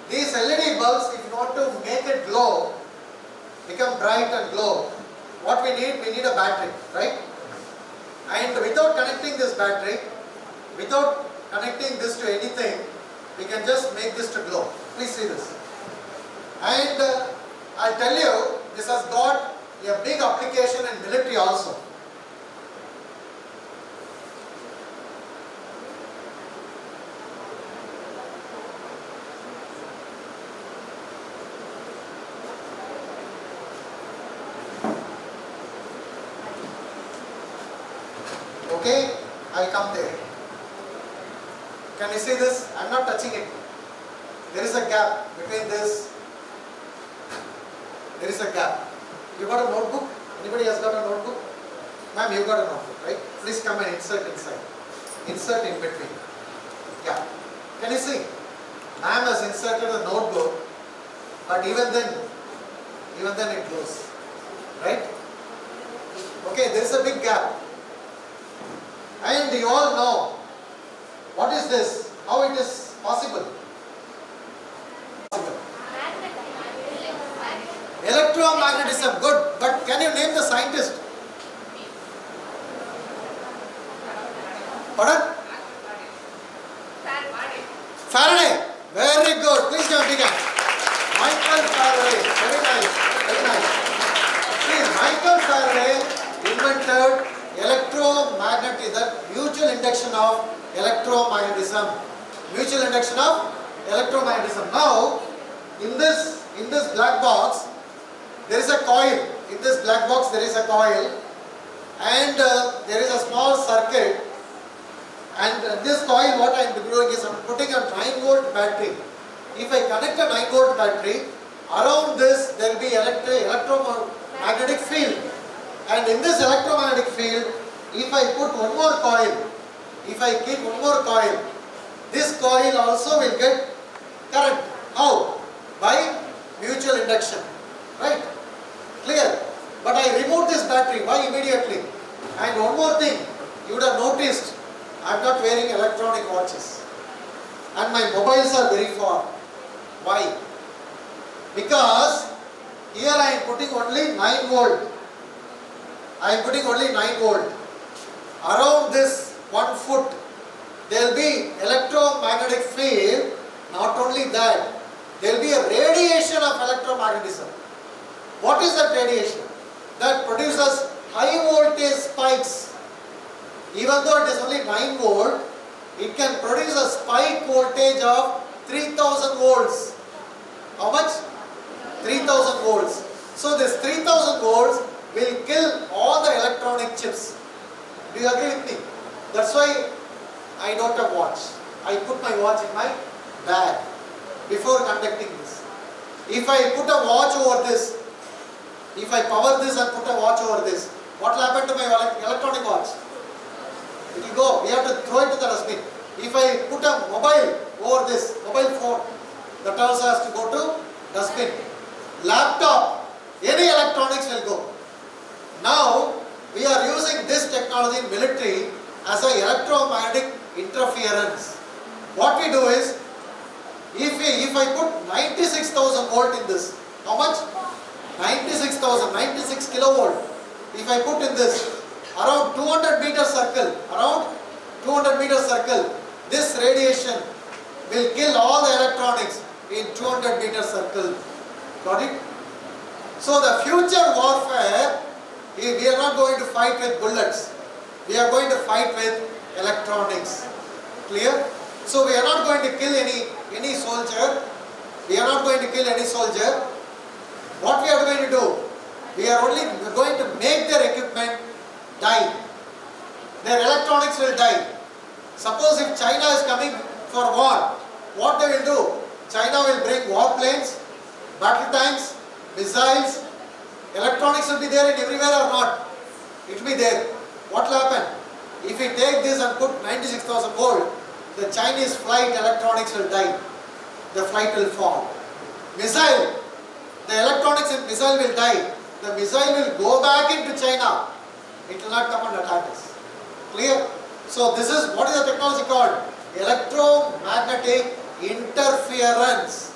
These LED bulbs, if you want to make it glow, become bright and glow, what we need a battery, right? And without connecting this battery, without connecting this to anything, we can just make this to glow. Please see this. And I'll tell you, this has got a big application in military also. Okay, I'll come there. Can you see this? I'm not touching it. There is a gap between this. There is a gap. You got a notebook? Anybody has got a notebook? Ma'am, you got a notebook, right? Please come and insert inside. Insert in between. Yeah. Can you see? Ma'am has inserted a notebook, but even then it goes. Right? Okay, there is a big gap. And you all know, what is this? How it is possible? Electromagnetism, good. But can you name the scientist? Pardon? Faraday. Very good. Please give a big hand. Michael Faraday. Very nice. Very nice. Please, Michael Faraday invented electromagnetism, mutual induction of electromagnetism. Mutual induction of electromagnetism. Now, in this black box, there is a coil. In this black box, there is a coil, and there is a small circuit. And this coil, what I am doing is I am putting a 9-volt battery. If I connect a 9-volt battery, around this there will be electromagnetic field. And in this electromagnetic field, if I put one more coil, this coil also will get current. How? By mutual induction. Right? Clear? But I removed this battery. Why immediately? And one more thing, you would have noticed, I am not wearing electronic watches. And my mobiles are very far. Why? Because here I am putting only 9 volt. I am putting only 9 volt. Around this 1 foot, there will be electromagnetic field. Not only that, there will be a radiation of electromagnetism. What is that radiation? That produces high voltage spikes. Even though it is only 9 volt, it can produce a spike voltage of 3000 volts. How much? 3000 volts. So this 3000 volts will kill all the electronic chips. Do you agree with me? That's why I don't have watch. I put my watch in my bag before conducting this. If I put a watch over this, if I power this and put a watch over this, what will happen to my electronic watch? It will go. We have to throw it to the dustbin. If I put a mobile over this, mobile phone, that also has to go to dustbin. Laptop, any electronics will go. Now, we are using this technology in military as an electromagnetic interference. What we do is, if I put 96,000 volt in this, how much? 96 kilovolt. If I put in this, around 200 meter circle, this radiation will kill all the electronics in 200 meter circle. Got it? So the future warfare, we are not going to fight with bullets. We are going to fight with electronics. Clear? So we are not going to kill any soldier. We are not going to kill any soldier. What we are going to do? We are going to make their equipment die. Their electronics will die. Suppose if China is coming for war, what they will do? China will bring warplanes, battle tanks, missiles. Electronics will be there in everywhere or not? It will be there. What will happen? If we take this and put 96,000 volt, the Chinese flight electronics will die. The flight will fall. Missile, the electronics in missile will die. The missile will go back into China. It will not come and attack us. Clear? So this is, what is the technology called? Electromagnetic interference.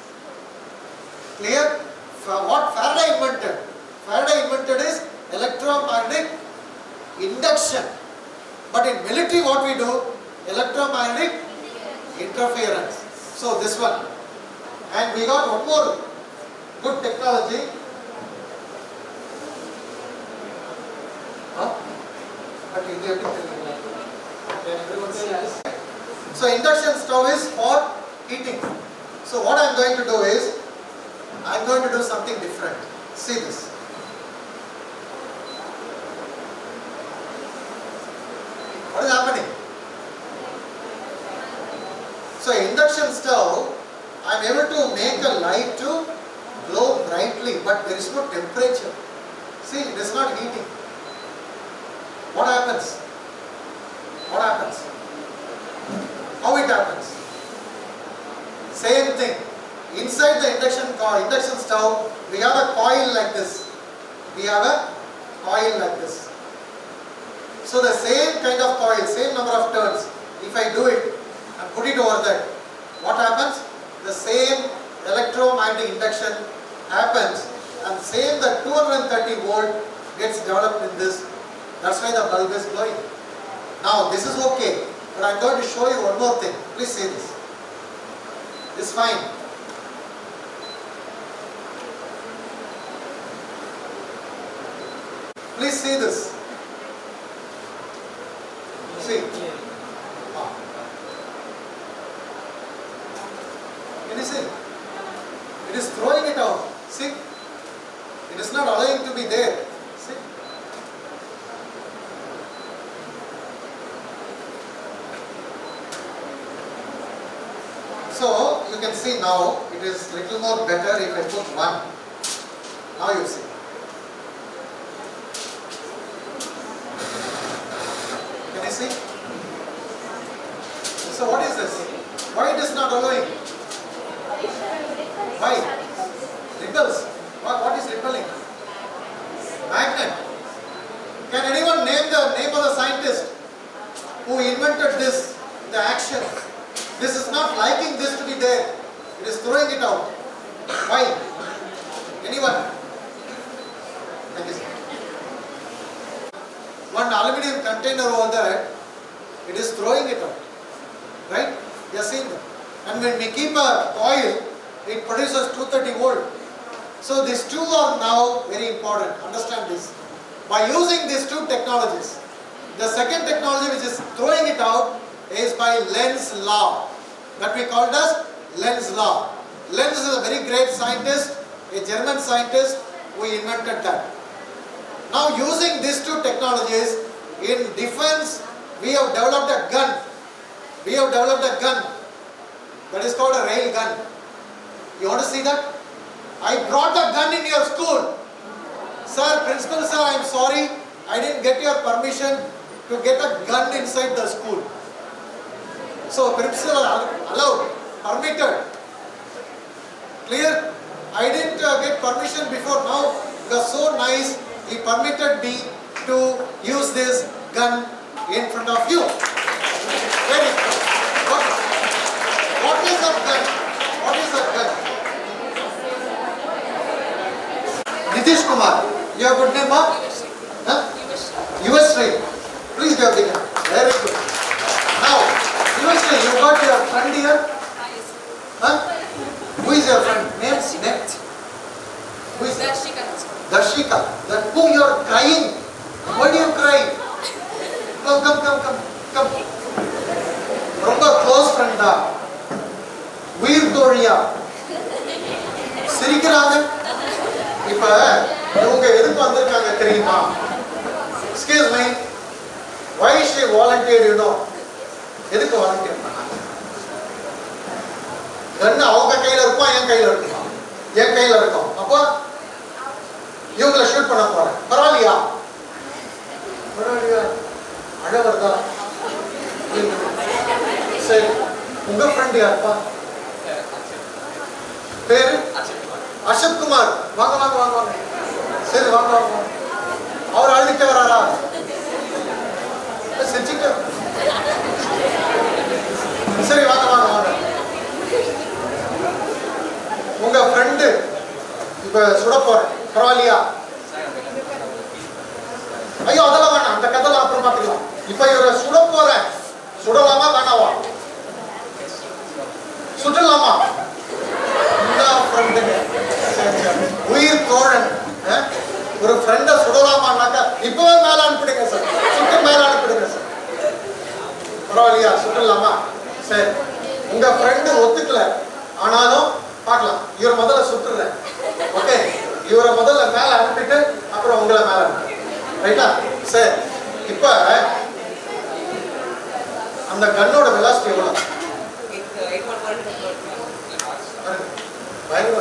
Clear? What Faraday invented? Faraday invented is electromagnetic induction. But in military what we do? Electromagnetic interference. So this one. And we got one more good technology. So induction stove is for heating. So what I am going to do is, I am going to do something different. See this. What is happening? So induction stove, I am able to make a light to glow brightly, but there is no temperature. See, it is not heating. What happens? What happens? How it happens? Same thing. Inside the induction stove, we have a coil like this. We have a coil like this. So the same kind of coil, same number of turns, if I do it and put it over there, what happens? The same electromagnetic induction happens, and same the 230 volt gets developed in this. That's why the bulb is glowing. Now this is okay, but I am going to show you one more thing. Please see this. This is fine. Please see this. See. Can you see? It is throwing it out. See? It is not allowing to be there. See? So you can see now it is little more better if I put one. Now you see. Can you see? So what is this? Why it is not allowing? Why? Ripples. What is rippling? Magnet. Can anyone name the name of the scientist who invented this, the action? This is not liking this to be there. It is throwing it out. Why? Anyone? Thank you, sir. One aluminium container over there, it is throwing it out. Right? You have seen that. And when we keep a coil, it produces 230 volt. So these two are now very important. Understand this. By using these two technologies, the second technology which is throwing it out is by Lenz's law, that we called as Lenz's law. Lenz is a very great scientist, a German scientist who invented that. Now using these two technologies in defense, we have developed a gun. We have developed a gun that is called a rail gun. You want to see that? I brought a gun in your school. Sir, principal sir, I am sorry, I didn't get your permission to get a gun inside the school. So principal allowed, permitted. Clear? I didn't get permission before. Now it was so nice, he permitted me to use this gun in front of you. Very good. Okay. What is a gun? What is a gun? Nitish Kumar, you have good name, huh? US Train. Please give a big hand. Very good. Now, US Train, you got your friend here? Huh? Who is your friend? Name? Who is that? Darshika. That who you are crying? Why do you cry? Come. ரொம்ப close friend da. உயிர் தோழியா? சிரிக்கிறாங்க. இப்ப இவங்க எதுக்கு வந்தாங்க? Excuse me. Why she volunteered, you know? எதுக்கு volunteer பண்ணாங்க? கண்ணு அவங்க கையில இருக்கும், என் கையில இருக்குமா? என் கையில இருக்கும். அப்போ இவங்களை ஷூட் பண்ண போறேன். பரவாயில்லையா? பரவாயில்லையா? அழ வருதா? சரி, உங்க ஃப்ரெண்ட் யாருப்பா? பேரு அசத் குமார். வாங்க வாங்க வாங்க வாங்க. சரி வாங்க வாங்க. அவர் அழுதுட்டு வராரா? சிரிச்சுட்டு. சரி வாங்க வாங்க வாங்க. உங்க ஃப்ரெண்டு இப்ப சுட போறேன். பரவாயில்லையா? ஐயோ அதெல்லாம் வேணாம், அந்த கதைலாம் அப்புறம் பார்த்துக்கலாம். இப்ப இவரை சுட போறேன். சுடலாமா வேணாவா? சுடலாமா? உயிர் தோழன் ஒரு ஃப்ரெண்ட சுடலாமான்னாக்கா இப்பவே மேல அனுப்பிடுங்க சார். சுட்டு மேல அனுப்பிடுங்க சார். பரவாயில்லையா? சுடலாமா? சரி, உங்க ஃப்ரெண்டு ஒத்துக்கல, ஆனாலும் பார்க்கலாம். இவர் முதல்ல சுட்டுறேன். ஓகே, இவரை முதல்ல மேல அனுப்பிட்டு அப்புறம் உங்களை மேல அனுப்பி. ரைட்டா? சரி, இப்ப அந்த கன்னோட வெலாசிட்டி எவ்வளவு?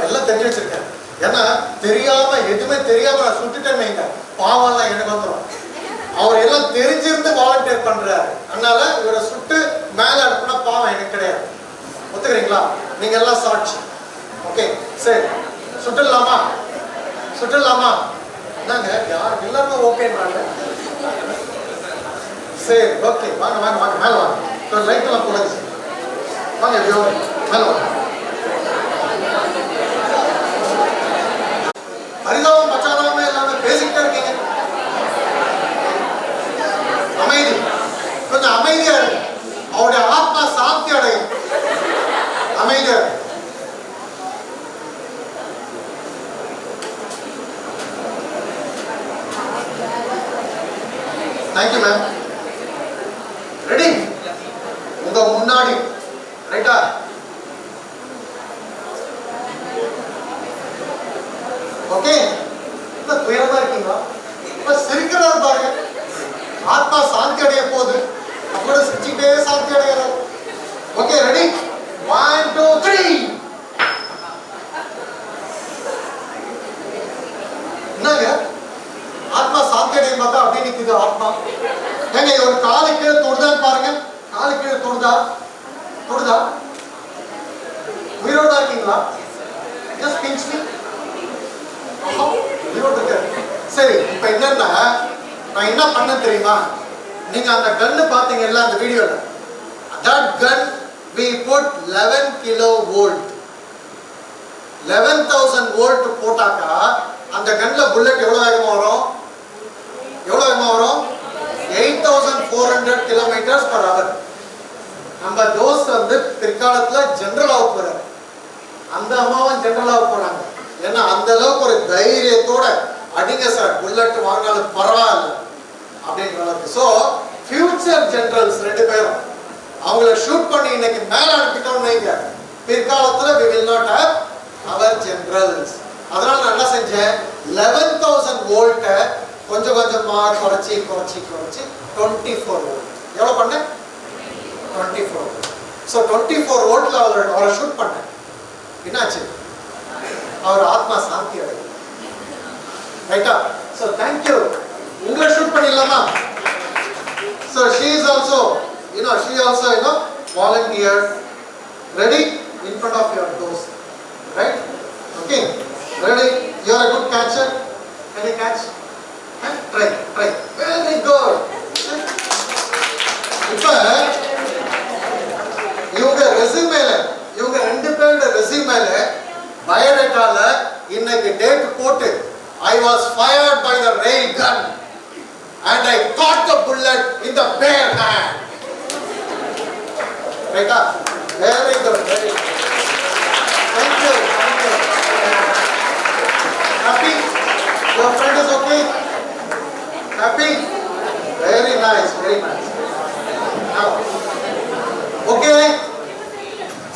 எல்லாம் தெரிஞ்சு வச்சிருக்கேன். ஏன்னா தெரியாம எதுவுமே தெரியாம நான் சுட்டுட்டேன்னு வைங்க, பாவம்லாம் எனக்கு வந்துடும். அவர் எல்லாம் தெரிஞ்சிருந்து வாலண்டியர் பண்றாரு. அதனால இவரை சுட்டு மேல அனுப்புனா பாவம் எனக்கு கிடையாது. ஒத்துக்கிறீங்களா? நீங்க எல்லாம் சாட்சி. ஓகே, சரி, சுட்டுடலாமா? சுட்டுடலாமா? என்னங்க யார் எல்லாருமே ஓகேன்றாங்க? சரி, ஓகே, வாங்க வாங்க வாங்க மேல வாங்க. லைட் எல்லாம் போடுங்க சார். வாங்க எப்படியோ மேல வாங்க. பரிதாபம் பச்சாதாபமே எல்லாமே பேசிக்கிட்டே இருக்கீங்க. அமைதி, கொஞ்சம் அமைதியா இருக்கு. அவருடைய ஆத்மா சாந்தி அடையும். அமைதியா இருக்கு. Thank you ma'am. ரெடி? உங்க முன்னாடி. ரைட்டா? ஓகே, துயரமா இருக்கீங்களா? சிரிக்கிறார் பாருங்க. ஆத்மா சாந்தி அடைய போகுது. அப்போட சிரிச்சுட்டே சாந்தி அடைகிறார். Okay, ready? 1 2 3. என்னங்க ஆத்மா சாந்தி அடையும் பார்த்தா அப்படி நிக்குது ஆத்மா. ஏங்க ஒரு காலு கீழே தொடுதான்னு பாருங்க. காலு கீழே தொடுதா? தொடுதா? உயிரோட இருக்கீங்களா? Just pinch me. சரி, இப்ப என்னன்னா நான் என்ன பண்ண தெரியுமா? நீங்க அந்த கன்னு பாத்தீங்கல்ல அந்த வீடியோல, that gun we put 11 kilovolt 11,000 volt போட்டாக்கா அந்த கன்ல புல்லட் எவ்வளவு வேகமா வரும்? எவ்வளவு வேகமா வரும்? 8,400 km/h. நம்ம தோஸ் வந்து பிற்காலத்துல ஜெனரல் ஆக போறாரு. அந்த அம்மாவும் ஜெனரல் ஆக போறாங்க. ஏன்னா அந்த அளவுக்கு ஒரு தைரியத்தோட அடிங்க சார், புல்லட் வாங்கினாலும் பரவாயில்ல அப்படின்ற அளவுக்கு. ஸோ ஃபியூச்சர் ஜெனரல்ஸ் 2 பேரும் அவங்கள ஷூட் பண்ணி இன்னைக்கு மேல அனுப்பிட்டோம்னு வைங்க, பிற்காலத்துல we will not have our generals. அதனால நான் என்ன செஞ்சேன், 11,000 வோல்ட்டை கொஞ்சம் கொஞ்சமா குறைச்சி 24 வோல்ட். எவ்வளவு பண்ணேன்? 24 வோல்ட். ஸோ 24 வோல்ட்ல அவரை ஷூட் பண்ணேன். என்னாச்சு? அவர் ஆத்மா சாந்தி அடையும். ரைட்டா? So thank you. உங்களை ஷூட் பண்ணிடலாமா? So she is also, she also volunteered. Ready? In front of your doors. Right? Okay. Ready? You are a good catcher. Can you catch? Try. Very good. இப்போ இவங்க ரெஸ்யூமேல, இவங்க 2 பேரோட ரெஸ்யூமேல பயோடேட்டால இன்னைக்கு டேட் போட்டு I was fired by the rail gun and I caught the bullet in the bare hand. Right? Very good. Very good. Thank you. Happy? Your friend is okay? Happy? Very nice. Now, okay?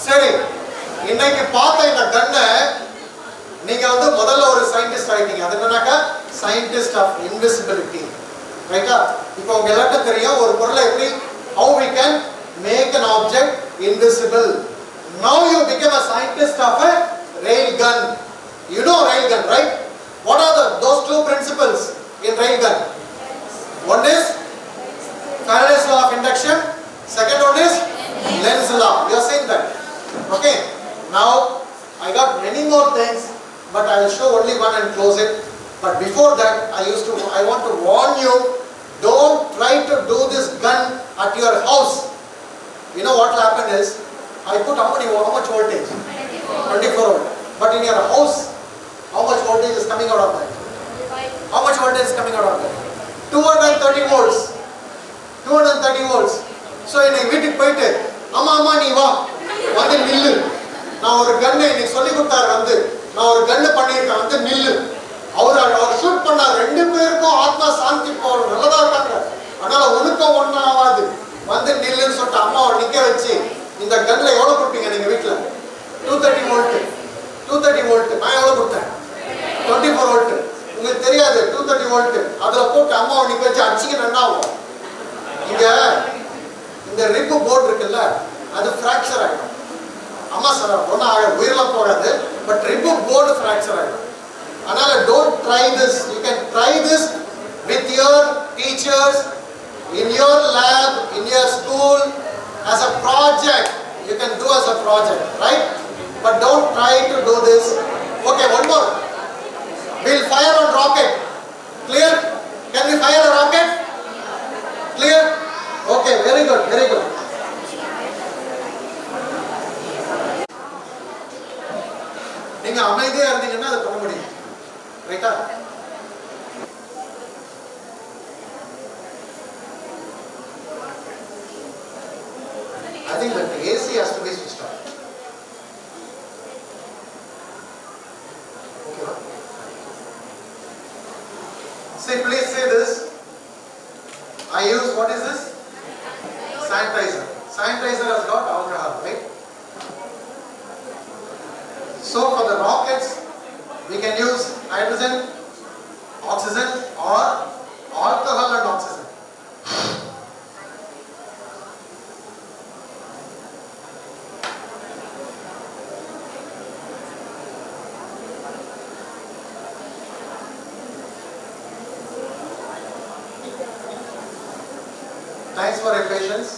சரி, இன்னைக்கு பார்த்த இந்த கண்ணை நீங்க வந்து முதல்ல ஒரு scientist ஆயிட்டீங்க. அது என்னன்னாக்கா சயின்டிஸ்ட் ஆஃப் இன்விசிபிலிட்டி. ரைட்டா? இப்போ உங்க எல்லாருக்கும் தெரியும் ஒரு பொருளை எப்படி how we can make an object invisible. Now you become a scientist of a rail gun. You know rail gun, right? What are those two principles in rail gun? One is Faraday's law of induction. Second one is Lenz's law. You have seen that. Okay. Now I got many more things, but I will show only one and close it. But before that, I want to warn you, don't try to do this gun at your house. You know what will happen is, I put how much voltage? 24 volt. But in your house, how much voltage is coming out of that? How much voltage is coming out of that? 230 volts. 230 volts. So in a வீட்டுக்கு போயிட்டு அம்மா நீ வா வந்து நில்லு, நான் ஒரு கன்னை இன்னைக்கு சொல்லி கொடுத்தாரு, வந்து நான் ஒரு கன்னு பண்ணியிருக்கேன், வந்து நில்லு. அவர் ஷூட் பண்ணார், 2 பேருக்கும் ஆத்மா சாந்தி போகணும், நல்லதா இருக்காங்க, அதனால உனக்கும் ஒன்றும் ஆகாது, வந்து நில்லுன்னு சொல்லிட்டு அம்மாவை நிற்க வச்சு இந்த கன்னில் எவ்வளோ கொடுப்பீங்க நீங்கள் வீட்டில்? 230 வோல்ட்டு. 230 வோல்ட்டு. நான் எவ்வளோ கொடுத்தேன்? 24 வோல்ட்டு. உங்களுக்கு தெரியாது 230 வோல்ட்டு. அதில் போட்டு அம்மாவை நிற்க வச்சு அடிச்சிக்க என்ன ஆகும்? இங்கே இந்த ரிப்பு போர்டு இருக்குல்ல, அது ஃப்ராக்சர் ஆகிடும். அம்மா சார் ஒன்றும் ஆகாது, உயிரெல்லாம் போகாது, பட் ரிப்பு போர்டு ஃப்ராக்சர் ஆகிடும். அதனால don't try this. You can try this with your teachers, in your lab, in your school, as a project. You can do as a project, right? But don't try to do this. Okay, one more. We'll fire on rocket. Clear? Can we fire a rocket? Clear? Okay, very good, very good. நீங்க அமைதியா இருந்தீங்கன்னா அதை பண்ண முடியும். ரைட்டா? I think that the AC has to be switched on. Okay. See, please say this. I use, what is this? Sanitizer. Sanitizer has got alcohol, right? So for the rockets, we can use hydrogen, oxygen, or alcohol and oxygen. Thanks for your patience.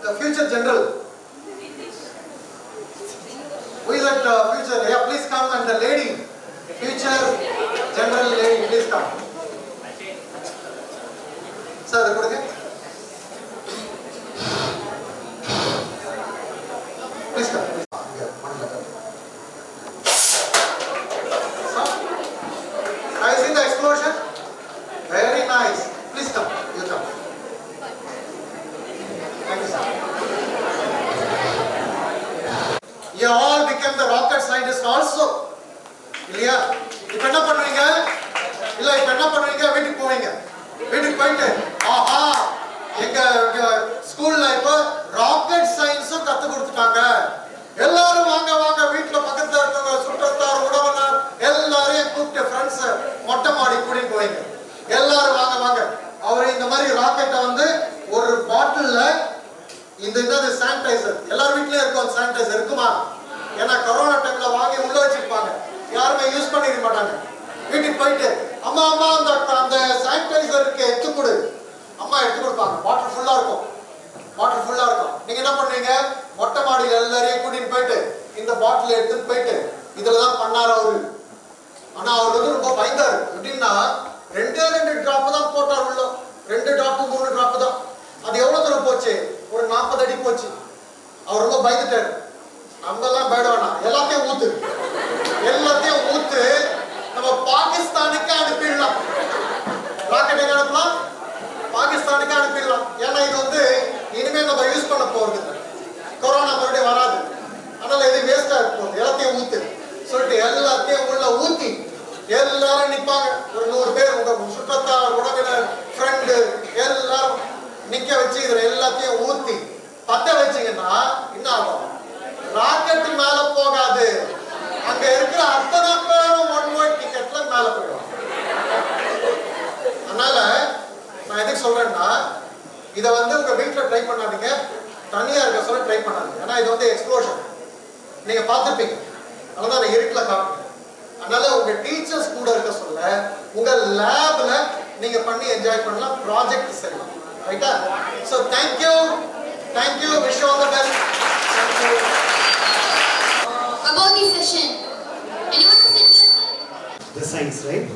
The future general. Who is that future? Yeah, please come, and the lady, future general lady, please come. Sir அதை கொடுங்க. Please come. I see the explosion. Very nice. Please come. You come. Thank you, sir. You all became the rocket scientists also. இல்லையா? இப்போ என்ன பண்ணுவீங்க? இல்ல இப்போ என்ன பண்ணுவீங்க? வீட்டுக்கு போவீங்க. வீட்டுக்கு போயிட்டு ஆஹா எங்க ஸ்கூல்ல இப்போ ராக்கெட் சயின்ஸும் கத்து கொடுத்துட்டாங்க. எல்லாரும் வாங்க வாங்க, வீட்டுல பக்கத்துல இருக்கவங்க சுற்றத்தார் உறவினர் எல்லாரையும் கூப்பிட்டு ஃப்ரெண்ட்ஸ் மொட்டை மாடி கூட்டிட்டு போவீங்க. எல்லாரும் வாங்க வாங்க, அவர் இந்த மாதிரி ராக்கெட்டை வந்து ஒரு பாட்டில்ல இந்த என்னது சானிடைசர், எல்லார் வீட்லயும் இருக்கும் சானிடைசர் இருக்குமா? ஏன்னா கொரோனா டைம்ல வாங்கி உள்ள வச்சிருப்பாங்க, யாருமே யூஸ் பண்ணிக்க மாட்டாங்க. வீட்டுக்கு போயிட்டு அம்மா அம்மா அந்த சானிடைசருக்கு எடுத்து கொடு, அம்மா எடுத்து கொடுப்பாங்க. வாட்டர் ஃபுல்லா இருக்கும், வாட்டர் ஃபுல்லா இருக்கும். நீங்க என்ன பண்ணுவீங்க? மொட்டை மாடியில் எல்லாரையும் கூட்டிட்டு போயிட்டு இந்த பாட்டில் எடுத்துட்டு போயிட்டு இதுலதான் பண்ணாரு அவரு. ஆனா அவர் வந்து ரொம்ப பயந்தாரு. எப்படின்னா 2 டிராப் தான் போட்டார் உள்ள, 2 டிராப் 3 டிராப் தான். அது எவ்வளவு தூரம் போச்சு? ஒரு 40 அடி போச்சு. அவர் ரொம்ப பயந்துட்டாரு. அங்கெல்லாம் பயட வேணாம், எல்லாத்தையும் ஊத்து, எல்லாத்தையும் ஊத்து, நம்ம பாகிஸ்தானுக்கு அனுப்பிடலாம். ராக்கெட் எங்க அனுப்பலாம்? பாகிஸ்தானுக்கு அனுப்பிடலாம். ஏன்னா இது வந்து இனிமே நம்ம யூஸ் பண்ண போறது, கொரோனா மறுபடியும் வராது, அதனால இது வேஸ்டா இருக்கும், எல்லாத்தையும் ஊத்து சொல்லிட்டு எல்லாத்தையும் உள்ள ஊத்தி எல்லாரும் நிப்பாங்க. ஒரு 100 பேர் உங்க சுற்றத்தார் உறவினர் ஃப்ரெண்டு எல்லாரும் நிக்க வச்சு இதுல எல்லாத்தையும் ஊத்தி பத்த வச்சீங்கன்னா என்ன ஆகும்? ராக்கெட் மேல போகாது, அங்க இருக்கிற அத்தனை பேரும் 1 way டிக்கெட்ல மேல போயிடும். அதனால நான் எதுக்கு சொல்றேன்னா, இதை வந்து உங்க வீட்டுல ட்ரை பண்ணாதீங்க, தனியா இருக்க சொல்ல ட்ரை பண்ணாதீங்க. ஏன்னா இது வந்து எக்ஸ்ப்ளோஷன் நீங்க பார்த்துருப்பீங்க, அதனால நான் இருட்டில் காட்டுறேன். அதனால உங்க டீச்சர்ஸ் கூட இருக்க சொல்ல உங்க லேப்ல நீங்க பண்ணி என்ஜாய் பண்ணலாம், ப்ராஜெக்ட் செய்யலாம். ரைட்டா? So thank you, wish all the best. About the session, anyone is interested? The science, right?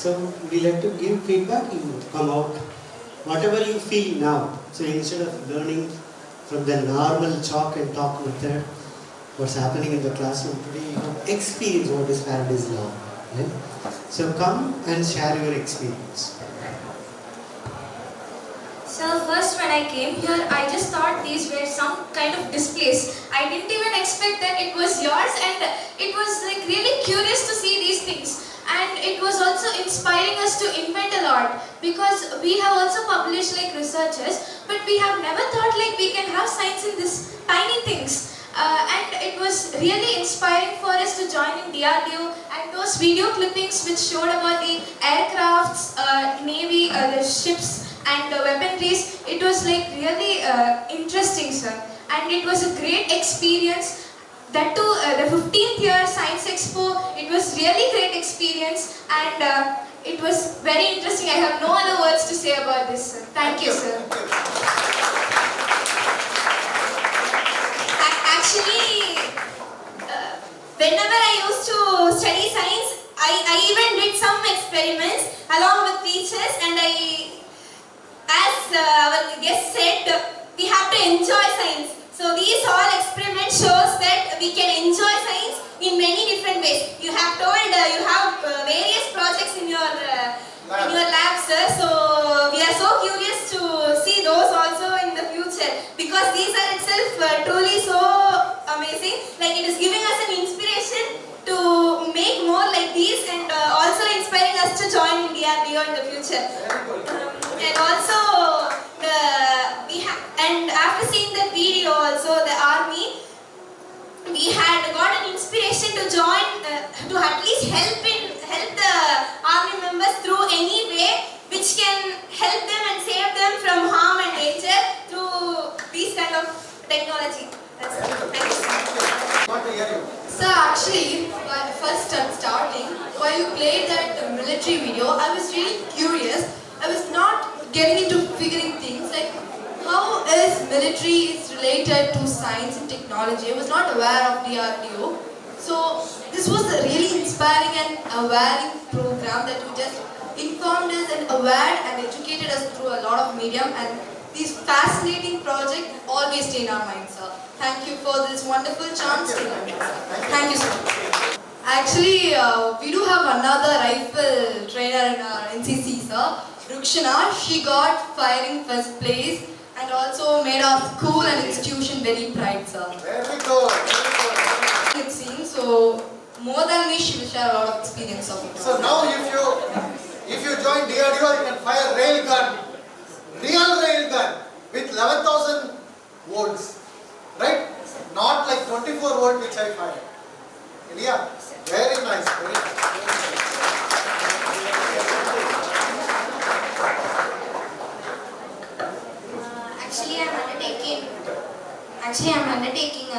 So we like to give feedback, you come out, whatever you feel now. So instead of learning from the normal chalk and talk method, what's happening in the classroom today, you have experience what is Faraday's law, right? So come and share your experience. So first when I came here, I just thought these were some kind of displays. I didn't even expect that it was yours, and it was like really curious to see these things. And it was also inspiring us to invent a lot, because we have also published like researches, but we have never thought like we can have science in this tiny things. And it was really inspiring for us to join in DRDO, and those video clippings which showed about the aircrafts, navy, the ships and weaponries, it was like really interesting, sir. And it was a great experience. That too, the 15th year Science Expo, it was really great experience, and it was very interesting. I have no other words to say about this, sir. Thank you, sir. Actually, whenever I used to study science, I even did some experiments along with teachers, and as our guest said, we have to enjoy science. So these all experiments shows that we can enjoy science in many different ways. You have told you have various projects in your lab, sir. So we are so curious to see those also in the future, because these are itself truly so amazing. Like it is giving us an inspiration to make more like these, and also inspiring us to join in DRDO in the future. And also and after seeing that video also, the army, we had got an inspiration to join, to at least help the army members through any way which can help them and save them from harm and danger through these kind of technology. That's it. Thank you. So actually, first starting, while you played that military video, I was really curious. I was not getting into figuring things like how is military is related to science and technology. I was not aware of DRDO. So this was a really inspiring and awareing program that you just informed us and aware and educated us through medium, and this fascinating project always stay in our minds, sir. Thank you for this wonderful chance to learn, sir. Thank you, sir. Actually, we do have another rifle trainer in our NCC, sir. Rukshana, she got firing first place and also made our school and institution very proud, sir. Very good. It seems so. More than me, she will share a lot of experience of it. So now if you join DRDO, you can fire rail gun, real rail gun with 11,000 volts, right? Not like 24 volt which I fire. Yeah, very nice, very nice. Actually, I'm undertaking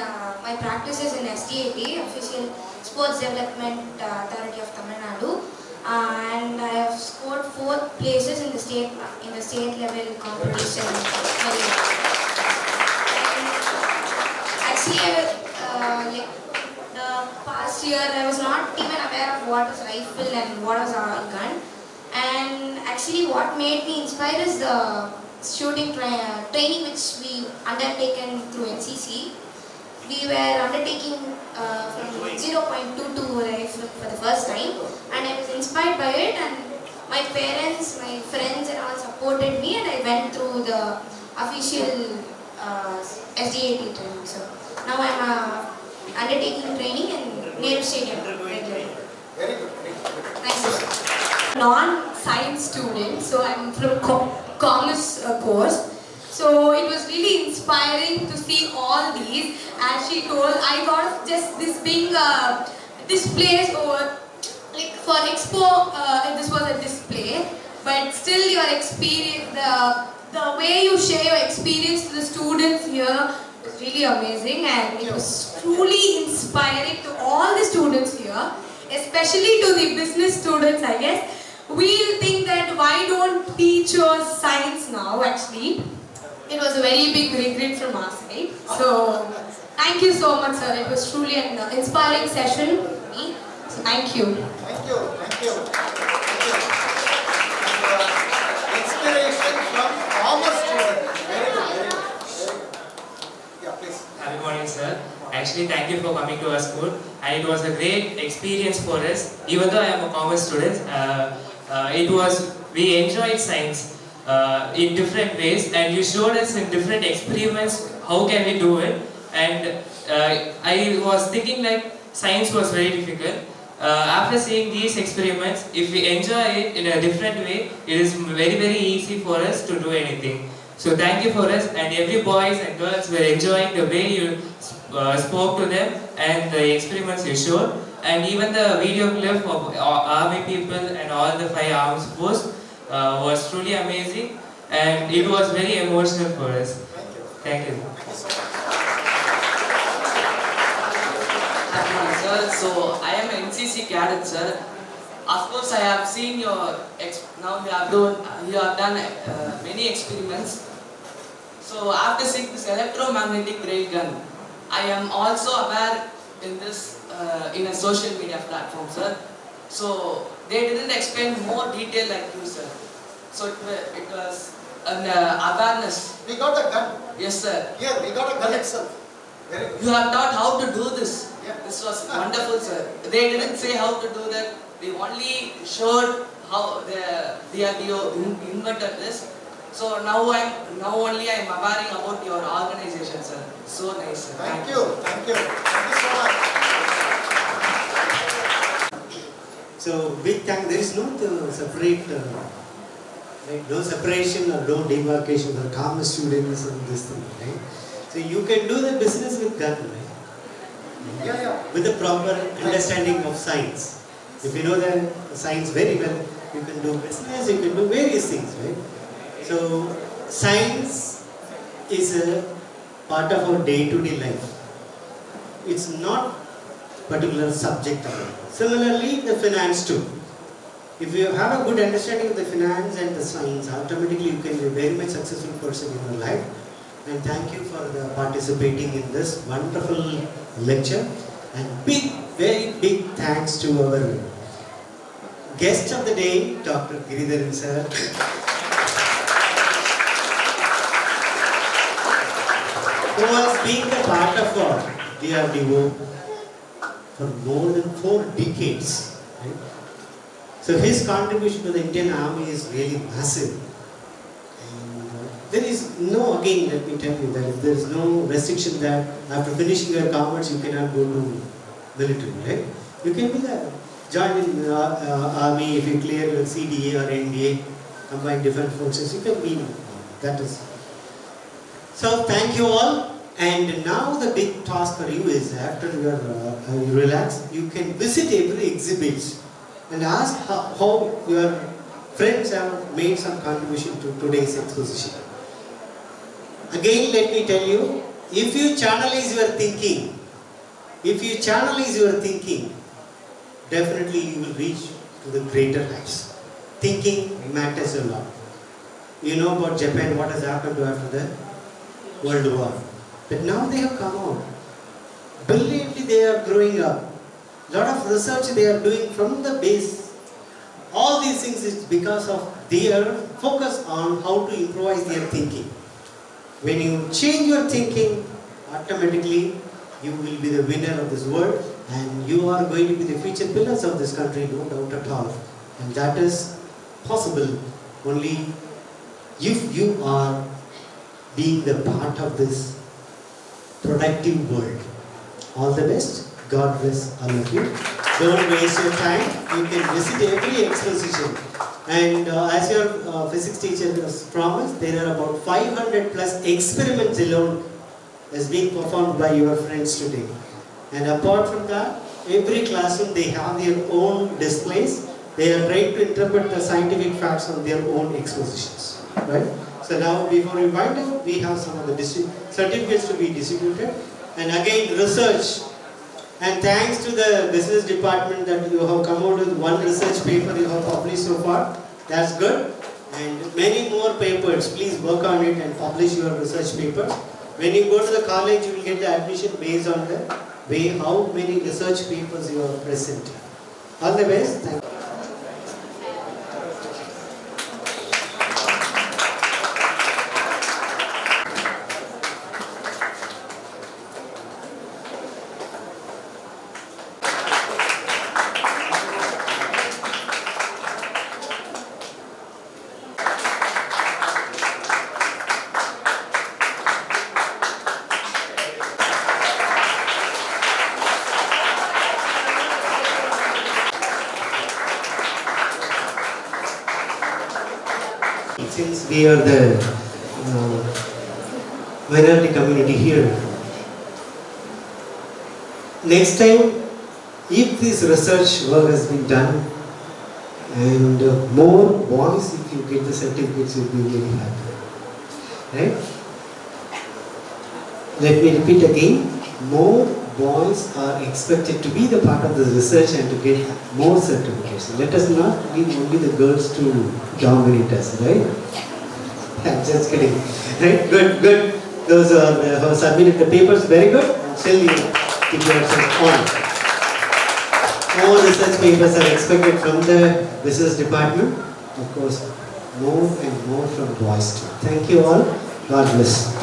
my practices in SDAT, Official Sports Development Authority of Tamil Nadu, and I have scored 4th places in the state level competition. Actually, like the past year, I was not even aware of what was rifle and what was a gun. And actually, what made me inspired is the shooting training which we undertaken through NCC. We were undertaking from 0.22 rifle for the first time, and I was inspired by it, and my parents, my friends and all supported me, and I went through the official SDAT training. So now I'm undertaking training in Nehru Stadium regularly. Very good. Thank you. Non-science student, so I'm from commerce course. So it was really inspiring to see all these. As she told, I thought of just this being displays over, like for expo, this was a display, but still your experience, the way you share your experience to the students here was really amazing, and it was truly inspiring to all the students here, especially to the business students, I guess. We'll think that why don't teachers science now, actually. It was a very big regret from our side. So, thank you so much, sir. It was truly an inspiring session for me. So, thank you. Thank you. Inspiration from commerce students. Very good. Yeah, please. Good morning, sir. Actually, thank you for coming to our school, and it was a great experience for us. Even though I am a commerce student, we enjoyed science in different ways, and you showed us in different experiments how can we do it. And I was thinking like science was very difficult. After seeing these experiments, if we enjoy it in a different way, it is very, very easy for us to do anything. So thank you for us, and every boys and girls were enjoying the way you spoke to them and the experiments you showed, and even the video clip of army people and all the 5 armed forces was truly amazing, and it was very emotional for us. Thank you. Good morning, sir. So I am an NCC cadet, sir. Of course, I have seen your now you have done many experiments. So after seeing this electromagnetic ray gun, I am also aware in this in a social media platform, sir. So they didn't explain more detail like you, sir. So it was an awareness. We got a gun. Yes, sir. Here, we got a gun itself. Very good. You have taught how to do this. Yeah. This was wonderful, sir. They didn't say how to do that. They only showed how the DRDO invented this. So now only I am aware about your organization, sir. So nice, sir. Thank you. Thank you so much. So big thank. There is no separate, like no separation or no demarcation for commerce students and this thing, right? So you can do the business with gun, right? Yeah. With the proper understanding of science. If you know the science very well, you can do business, you can do various things, right? So science is a part of our day-to-day life. It's not particular subject alone. Similarly, the finance too. If you have a good understanding of the finance and the science, automatically you can be a very much successful person in your life. And thank you for participating in this wonderful lecture. And very big thanks to our guest of the day, Dr. Giridharan sir. who has been the part of DRDO for more than 4 decades. Right? So his contribution to the Indian Army is really massive. And there is no, again let me tell you that there is no restriction that after finishing your commerce you cannot go to military, right? You can be there. Join in army if you clear your CDA or NDA, combined defense forces, you can be. That is. So thank you all. And now the big task for you is after you are you relax, you can visit every exhibit and ask how your friends have made some contribution to today's exposition. Again, let me tell you, if you channelize your thinking, definitely you will reach to the greater heights. Thinking matters a lot. You know about Japan, what has happened after the World War. But now they have come out. Brilliantly they are growing up. Lot of research they are doing from the base. All these things is because of their focus on how to improvise their thinking. When you change your thinking, automatically you will be the winner of this world and you are going to be the future pillars of this country, no doubt at all. And that is possible only if you are being the part of this productive world. All the best. God bless all of you. Don't waste your time. You can visit every exposition. And as your physics teacher has promised, there are about 500 plus experiments alone as being performed by your friends today. And apart from that, every classroom they have their own displays. They are trying to interpret the scientific facts on their own expositions. Right? So now before we wind up, we have some of the certificates to be distributed. And again, research. And thanks to the business department that you have come out with one research paper you have published so far. That's good. And many more papers. Please work on it and publish your research papers. When you go to the college, you will get the admission based on the way how many research papers you are presenting. All the best. Thank you. Since we are the minority community here, next time, if this research work has been done and more boys, if you get the certificates, you'll be very happy. Right? Let me repeat again. More boys are expected to be the part of the research and to get more certificates. Let us not leave only the girls to dominate us, right? I'm just kidding. Right? Good, good. Those who have submitted the papers, very good. Still you keep yourself on. More research papers are expected from the business department. Of course, more and more from boys too. Thank you all. God bless.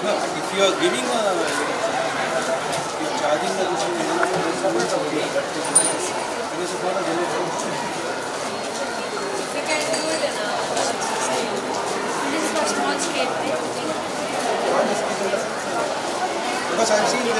If you are giving a, you're charging the issue, because it's not a general. We can do it in a this is for small scale, right? Because I've seen the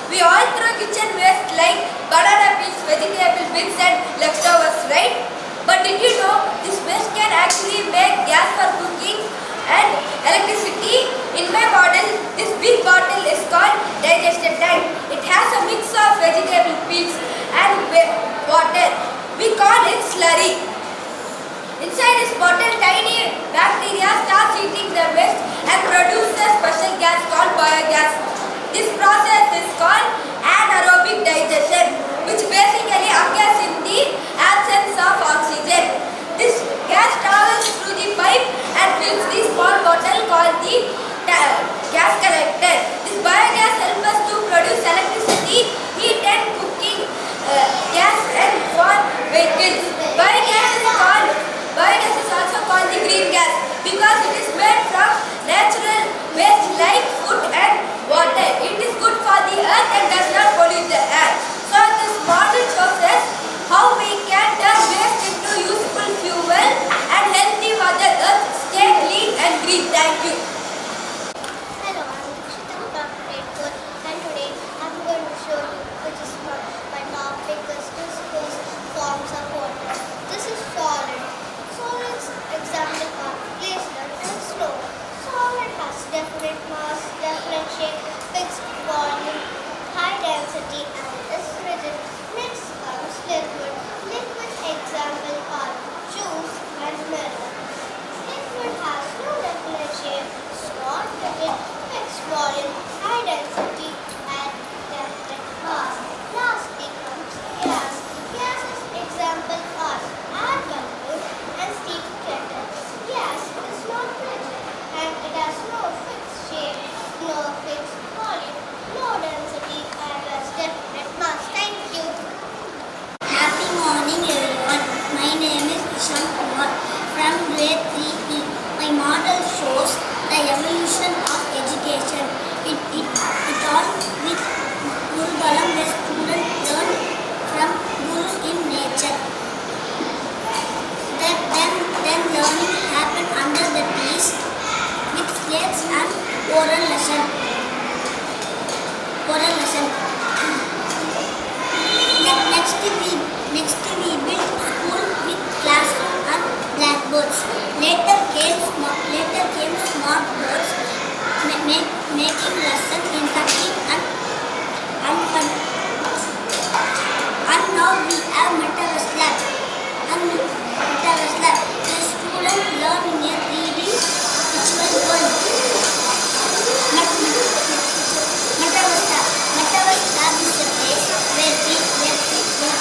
We all throw kitchen waste like banana peels, vegetable bits and leftovers, right? But did you know this waste can actually make gas for cooking and electricity? In my model, this big bottle is called digestion tank. It has a mix of vegetable peels and water. We call it slurry. Inside this bottle, tiny bacteria starts eating the waste and produce a special gas called biogas. This process is called anaerobic digestion, which basically occurs in the absence of oxygen. This gas travels through the pipe and fills the small bottle called the gas collector. This biogas helps us to produce electricity, heat and cooking gas and for vehicles. Biogas is also called the green gas because it is made from natural waste like food and water. It is good for the earth and does not pollute the air. So this model shows us how we can turn waste into useful fuel and help the mother earth stay clean and green. Thank you. Hello, I'm Viksit Bharat and today I'm going to show you which is my topic is discuss forms of water. This is solid. Solids example are placed A3E. My model shows the evolution of education. It all with Giridharan, where students learn from gurus in nature. Then learning happened under the trees with slates and oral lesson. Next we built school with classroom and blackboards. Later came smart boards, making lesson interactive and fun. And now we have Metaverse Lab. The students learn in a 3D virtual world. Metaverse Lab is a place where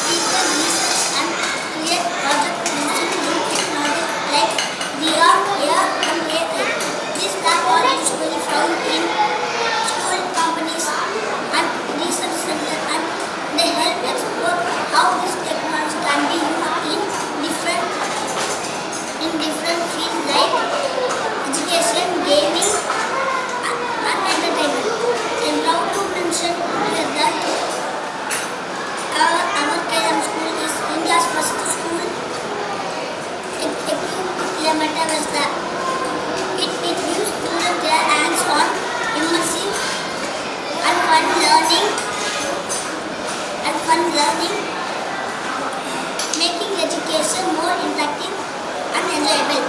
people research and create projects using new technology like VR, AR and AI. These labs are usually found in school, companies and research centers, and they help explore how this technology can be used in different fields like education, gaming and entertainment. I'm proud to mention here that our KM school is India's first school equipped with a Metaverse Lab. It gives students their hands-on, immersive and fun learning, making education more interactive and enjoyable.